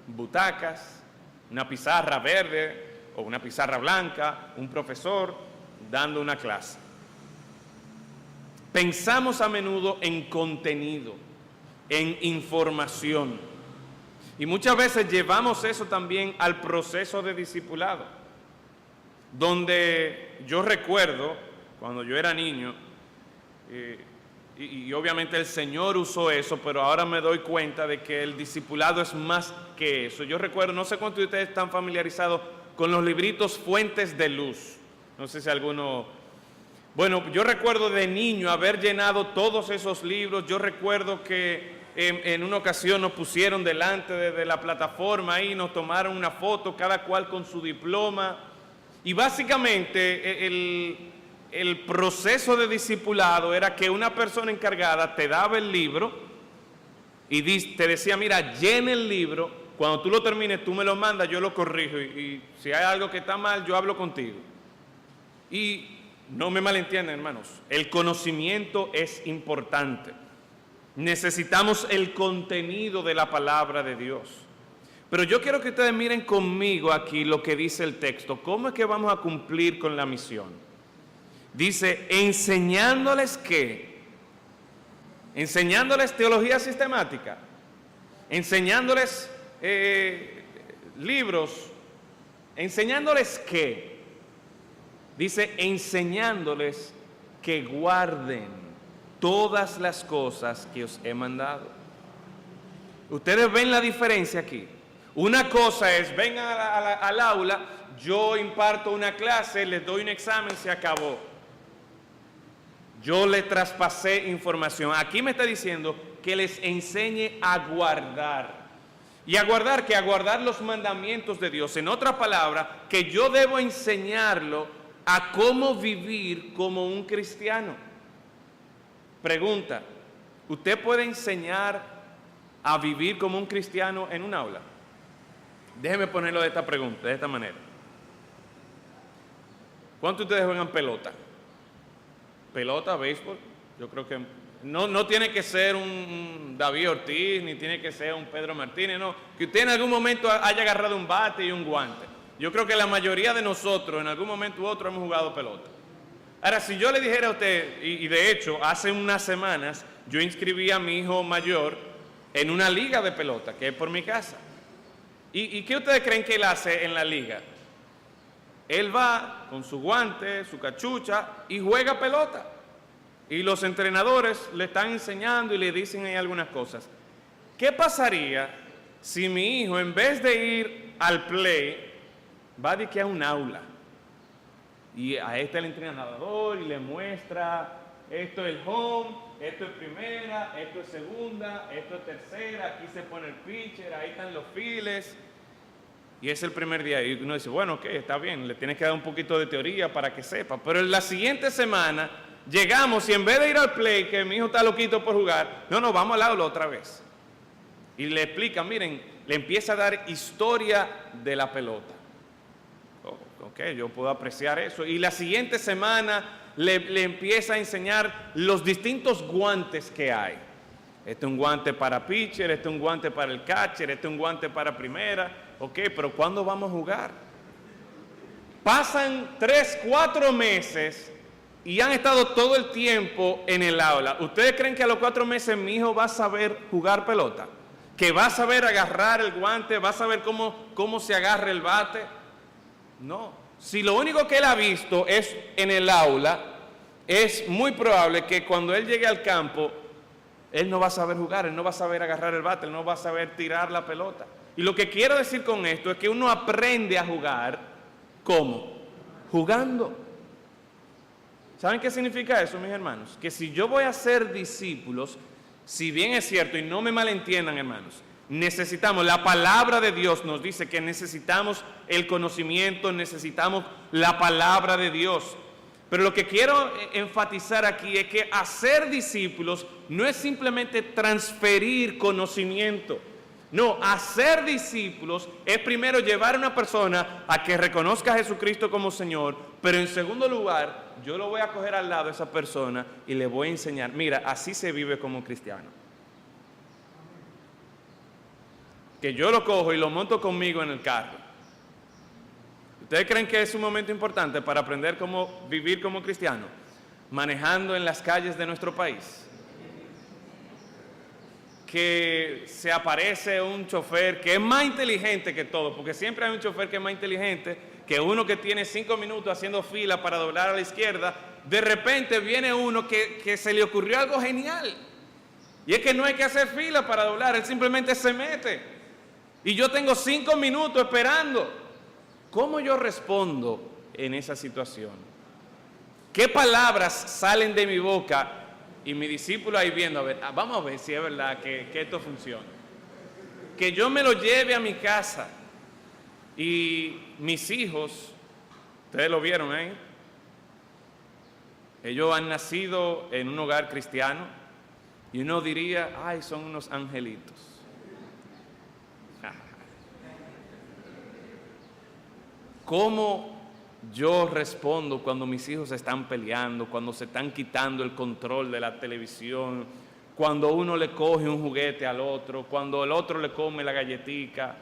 butacas, una pizarra verde o una pizarra blanca, un profesor dando una clase. Pensamos a menudo en contenido, en información. Y muchas veces llevamos eso también al proceso de discipulado, donde yo recuerdo, cuando yo era niño, y obviamente el Señor usó eso, pero ahora me doy cuenta de que el discipulado es más que eso. Yo recuerdo, no sé cuántos de ustedes están familiarizados con los libritos Fuentes de Luz. No sé si alguno... Bueno, yo recuerdo de niño haber llenado todos esos libros. Yo recuerdo que en una ocasión nos pusieron delante de la plataforma y nos tomaron una foto, cada cual con su diploma. Y básicamente el proceso de discipulado era que una persona encargada te daba el libro y te decía, mira, llena el libro, cuando tú lo termines tú me lo mandas, yo lo corrijo y si hay algo que está mal, yo hablo contigo. Y no me malentiendan, hermanos, el conocimiento es importante. Necesitamos el contenido de la palabra de Dios. Pero yo quiero que ustedes miren conmigo aquí lo que dice el texto. ¿Cómo es que vamos a cumplir con la misión? Dice, enseñándoles ¿qué? Enseñándoles teología sistemática, enseñándoles libros, enseñándoles ¿qué? Dice, enseñándoles que guarden todas las cosas que os he mandado. Ustedes ven la diferencia aquí. Una cosa es, vengan al aula, yo imparto una clase, les doy un examen, se acabó. Yo le traspasé información. Aquí me está diciendo que les enseñe a guardar. ¿Y a guardar qué? A guardar los mandamientos de Dios. En otra palabra, que yo debo enseñarlo a cómo vivir como un cristiano. Pregunta, ¿usted puede enseñar a vivir como un cristiano en un aula? Déjeme ponerlo de esta pregunta, de esta manera. ¿Cuántos de ustedes juegan pelota? ¿Pelota, béisbol? Yo creo que no tiene que ser un David Ortiz, ni tiene que ser un Pedro Martínez, no. Que usted en algún momento haya agarrado un bate y un guante. Yo creo que la mayoría de nosotros en algún momento u otro hemos jugado pelota. Ahora, si yo le dijera a usted, y de hecho hace unas semanas yo inscribí a mi hijo mayor en una liga de pelota, que es por mi casa. ¿Y qué ustedes creen que él hace en la liga? Él va con su guante, su cachucha y juega pelota. Y los entrenadores le están enseñando y le dicen ahí algunas cosas. ¿Qué pasaría si mi hijo, en vez de ir al play, va de que a un aula? Y ahí está el entrenador y le muestra, esto es el home, esto es primera, esto es segunda, esto es tercera, aquí se pone el pitcher, ahí están los files. Y es el primer día y uno dice, bueno, ok, está bien, le tienes que dar un poquito de teoría para que sepa. Pero en la siguiente semana llegamos y en vez de ir al play, que mi hijo está loquito por jugar, no, vamos al aula otra vez. Y le explican, miren, le empieza a dar historia de la pelota. Ok, yo puedo apreciar eso. Y la siguiente semana le empieza a enseñar los distintos guantes que hay. Este es un guante para pitcher, este es un guante para el catcher, este es un guante para primera. Ok, pero ¿cuándo vamos a jugar? Pasan 3, 4 meses y han estado todo el tiempo en el aula. ¿Ustedes creen que a los 4 meses mi hijo va a saber jugar pelota? ¿Que va a saber agarrar el guante? ¿Va a saber cómo se agarra el bate? No. Si lo único que él ha visto es en el aula, es muy probable que cuando él llegue al campo él no va a saber jugar, él no va a saber agarrar el bate, él no va a saber tirar la pelota. Y lo que quiero decir con esto es que uno aprende a jugar, ¿cómo? Jugando. ¿Saben qué significa eso, mis hermanos? Que si yo voy a ser discípulos, si bien es cierto, y no me malentiendan, hermanos, necesitamos, la palabra de Dios nos dice que necesitamos el conocimiento, necesitamos la palabra de Dios. Pero lo que quiero enfatizar aquí es que hacer discípulos no es simplemente transferir conocimiento. No, hacer discípulos es primero llevar a una persona a que reconozca a Jesucristo como Señor, pero en segundo lugar, yo lo voy a coger al lado a esa persona y le voy a enseñar, mira, así se vive como cristiano. Que yo lo cojo y lo monto conmigo en el carro. ¿Ustedes creen que es un momento importante para aprender cómo vivir como cristiano? Manejando en las calles de nuestro país. Que se aparece un chofer que es más inteligente que todo, porque siempre hay un chofer que es más inteligente que uno que tiene 5 minutos haciendo fila para doblar a la izquierda. De repente viene uno que se le ocurrió algo genial. Y es que no hay que hacer fila para doblar, él simplemente se mete. Y yo tengo 5 minutos esperando. ¿Cómo yo respondo en esa situación? ¿Qué palabras salen de mi boca? Y mi discípulo ahí viendo, a ver, vamos a ver si es verdad que esto funciona. Que yo me lo lleve a mi casa y mis hijos, ustedes lo vieron ahí, ellos han nacido en un hogar cristiano y uno diría, ay, son unos angelitos. ¿Cómo yo respondo cuando mis hijos están peleando, cuando se están quitando el control de la televisión, cuando uno le coge un juguete al otro, cuando el otro le come la galletica?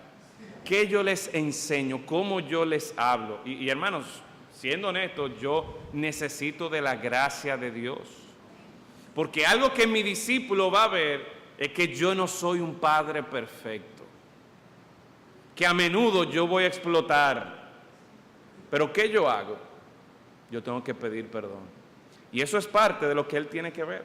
¿Qué yo les enseño? ¿Cómo yo les hablo? Y hermanos, siendo honesto, yo necesito de la gracia de Dios. Porque algo que mi discípulo va a ver es que yo no soy un padre perfecto. Que a menudo yo voy a explotar. Pero ¿qué yo hago? Yo tengo que pedir perdón. Y eso es parte de lo que él tiene que ver.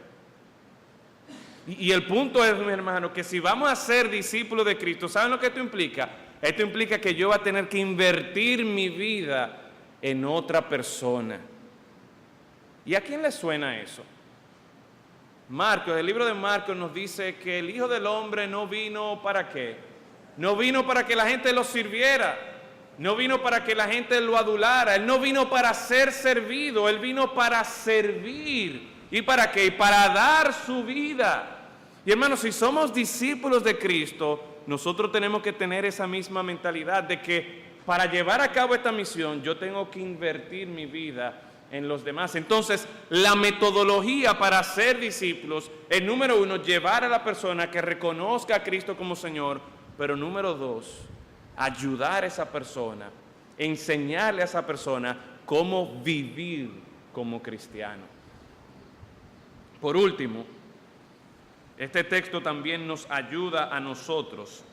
Y el punto es, mi hermano, que si vamos a ser discípulos de Cristo, ¿saben lo que esto implica? Esto implica que yo voy a tener que invertir mi vida en otra persona. ¿Y a quién le suena eso? Marcos, el libro de Marcos nos dice que el Hijo del Hombre no vino ¿para qué? No vino para que la gente lo sirviera. No vino para que la gente lo adulara, Él no vino para ser servido, Él vino para servir. ¿Y para qué? Para dar su vida. Y hermanos, si somos discípulos de Cristo, nosotros tenemos que tener esa misma mentalidad de que para llevar a cabo esta misión, yo tengo que invertir mi vida en los demás. Entonces, la metodología para ser discípulos es, número 1, llevar a la persona que reconozca a Cristo como Señor, pero número 2, ayudar a esa persona, enseñarle a esa persona cómo vivir como cristiano. Por último, este texto también nos ayuda a nosotros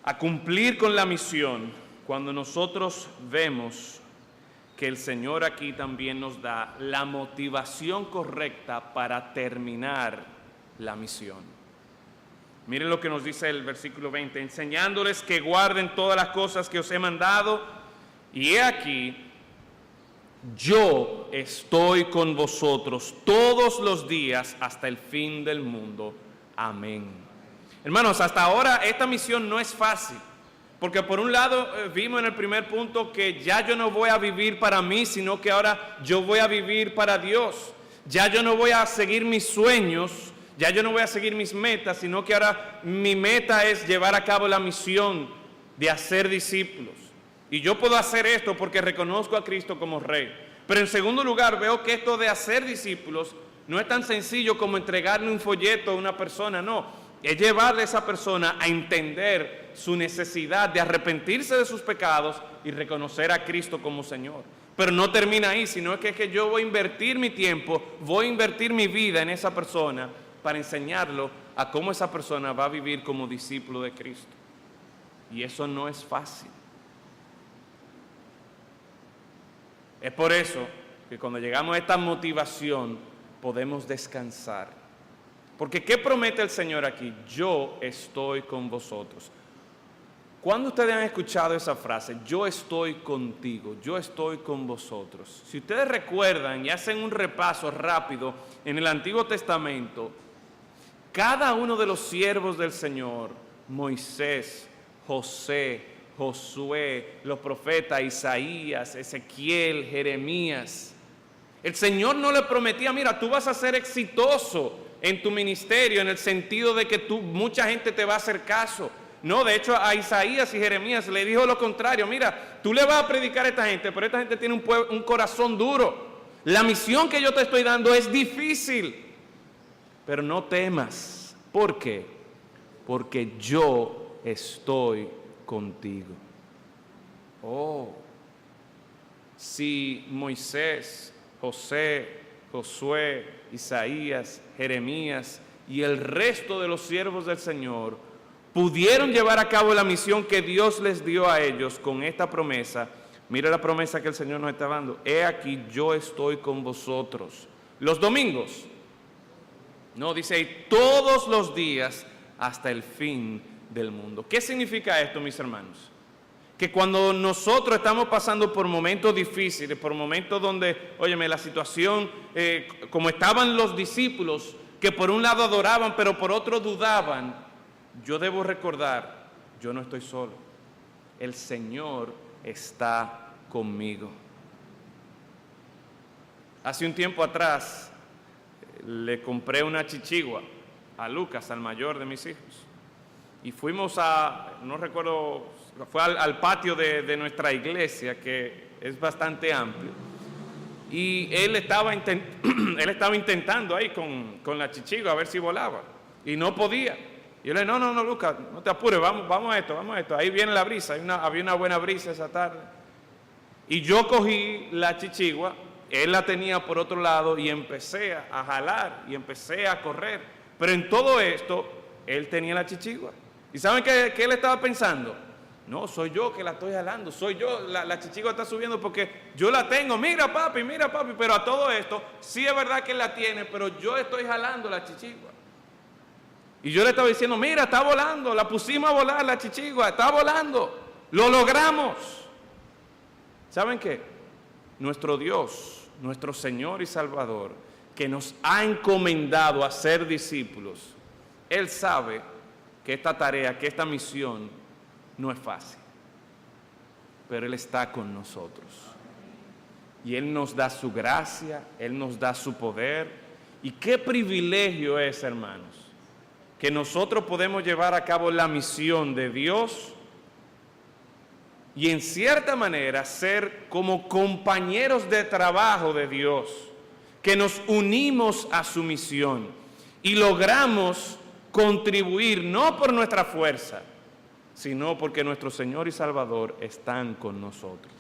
a cumplir con la misión cuando nosotros vemos que el Señor aquí también nos da la motivación correcta para terminar la misión. Miren lo que nos dice el versículo 20, enseñándoles que guarden todas las cosas que os he mandado, y he aquí, yo estoy con vosotros todos los días hasta el fin del mundo. Amén. Hermanos, hasta ahora esta misión no es fácil, porque por un lado vimos en el primer punto que ya yo no voy a vivir para mí, sino que ahora yo voy a vivir para Dios. Ya yo no voy a seguir mis sueños, ya yo no voy a seguir mis metas, sino que ahora mi meta es llevar a cabo la misión de hacer discípulos. Y yo puedo hacer esto porque reconozco a Cristo como Rey. Pero en segundo lugar, veo que esto de hacer discípulos no es tan sencillo como entregarle un folleto a una persona, no. Es llevarle a esa persona a entender su necesidad de arrepentirse de sus pecados y reconocer a Cristo como Señor. Pero no termina ahí, sino es que yo voy a invertir mi tiempo, voy a invertir mi vida en esa persona para enseñarlo a cómo esa persona va a vivir como discípulo de Cristo. Y eso no es fácil. Es por eso que cuando llegamos a esta motivación podemos descansar. Porque ¿qué promete el Señor aquí? Yo estoy con vosotros. ¿Cuándo ustedes han escuchado esa frase? Yo estoy contigo, yo estoy con vosotros. Si ustedes recuerdan y hacen un repaso rápido en el Antiguo Testamento, cada uno de los siervos del Señor, Moisés, José, Josué, los profetas Isaías, Ezequiel, Jeremías, el Señor no le prometía, mira, tú vas a ser exitoso en tu ministerio, en el sentido de que mucha gente te va a hacer caso. No, de hecho a Isaías y Jeremías le dijo lo contrario, mira, tú le vas a predicar a esta gente, pero esta gente tiene un corazón duro. La misión que yo te estoy dando es difícil, pero no temas. ¿Por qué? Porque yo estoy contigo. Oh, si Moisés, José, Josué, Isaías, Jeremías y el resto de los siervos del Señor pudieron llevar a cabo la misión que Dios les dio a ellos con esta promesa, mira la promesa que el Señor nos está dando. He aquí, yo estoy con vosotros. Los domingos. No, dice ahí, todos los días hasta el fin del mundo. ¿Qué significa esto, mis hermanos? Que cuando nosotros estamos pasando por momentos difíciles, por momentos donde, óyeme, la situación, como estaban los discípulos, que por un lado adoraban, pero por otro dudaban, yo debo recordar, yo no estoy solo. El Señor está conmigo. Hace un tiempo atrás, le compré una chichigua a Lucas, al mayor de mis hijos. Y fuimos no recuerdo, fue al patio de nuestra iglesia, que es bastante amplio. Y él estaba intentando ahí con la chichigua a ver si volaba. Y no podía. Y yo le dije, no, Lucas, no te apures, vamos a esto. Ahí viene la brisa, había una buena brisa esa tarde. Y yo cogí la chichigua, él la tenía por otro lado y empecé a jalar y empecé a correr. Pero en todo esto, él tenía la chichigua. ¿Y saben qué él estaba pensando? No, soy yo que la estoy jalando, soy yo, la chichigua está subiendo porque yo la tengo. Mira papi, pero a todo esto, sí es verdad que él la tiene, pero yo estoy jalando la chichigua. Y yo le estaba diciendo, mira, está volando, la pusimos a volar la chichigua, está volando, lo logramos. ¿Saben qué? Nuestro Dios, nuestro Señor y Salvador, que nos ha encomendado a ser discípulos, Él sabe que esta tarea, que esta misión no es fácil, pero Él está con nosotros. Y Él nos da su gracia, Él nos da su poder. Y qué privilegio es, hermanos, que nosotros podemos llevar a cabo la misión de Dios y en cierta manera ser como compañeros de trabajo de Dios, que nos unimos a su misión y logramos contribuir no por nuestra fuerza, sino porque nuestro Señor y Salvador están con nosotros.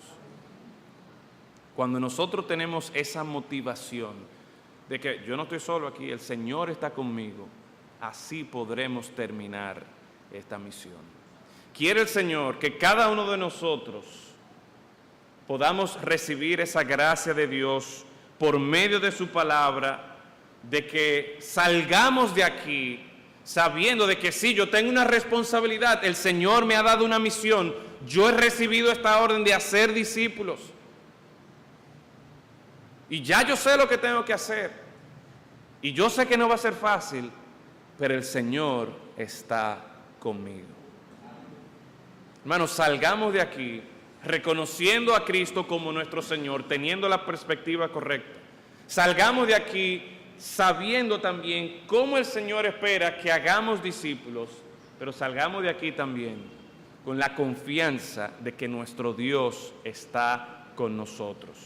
Cuando nosotros tenemos esa motivación de que yo no estoy solo aquí, el Señor está conmigo, así podremos terminar esta misión. Quiere el Señor que cada uno de nosotros podamos recibir esa gracia de Dios por medio de su palabra, de que salgamos de aquí sabiendo de que sí, yo tengo una responsabilidad, el Señor me ha dado una misión, yo he recibido esta orden de hacer discípulos. Y ya yo sé lo que tengo que hacer. Y yo sé que no va a ser fácil, pero el Señor está conmigo. Hermanos, salgamos de aquí reconociendo a Cristo como nuestro Señor, teniendo la perspectiva correcta. Salgamos de aquí sabiendo también cómo el Señor espera que hagamos discípulos, pero salgamos de aquí también con la confianza de que nuestro Dios está con nosotros.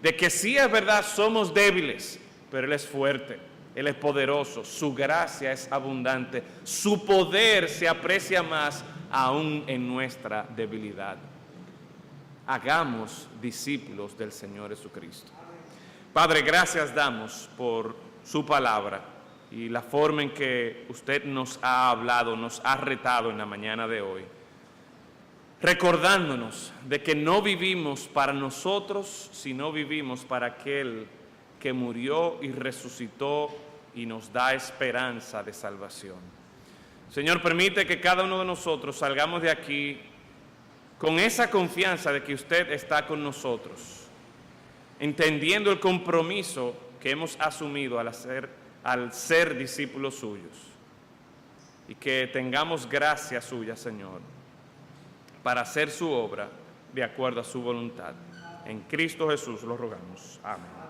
De que sí es verdad, somos débiles, pero Él es fuerte, Él es poderoso, su gracia es abundante, su poder se aprecia más aún en nuestra debilidad. Hagamos discípulos del Señor Jesucristo. Padre, gracias damos por su palabra y la forma en que usted nos ha hablado, nos ha retado en la mañana de hoy, recordándonos de que no vivimos para nosotros, sino vivimos para aquel que murió y resucitó y nos da esperanza de salvación. Señor, permite que cada uno de nosotros salgamos de aquí con esa confianza de que usted está con nosotros, entendiendo el compromiso que hemos asumido al ser discípulos suyos, y que tengamos gracia suya, Señor, para hacer su obra de acuerdo a su voluntad. En Cristo Jesús lo rogamos. Amén.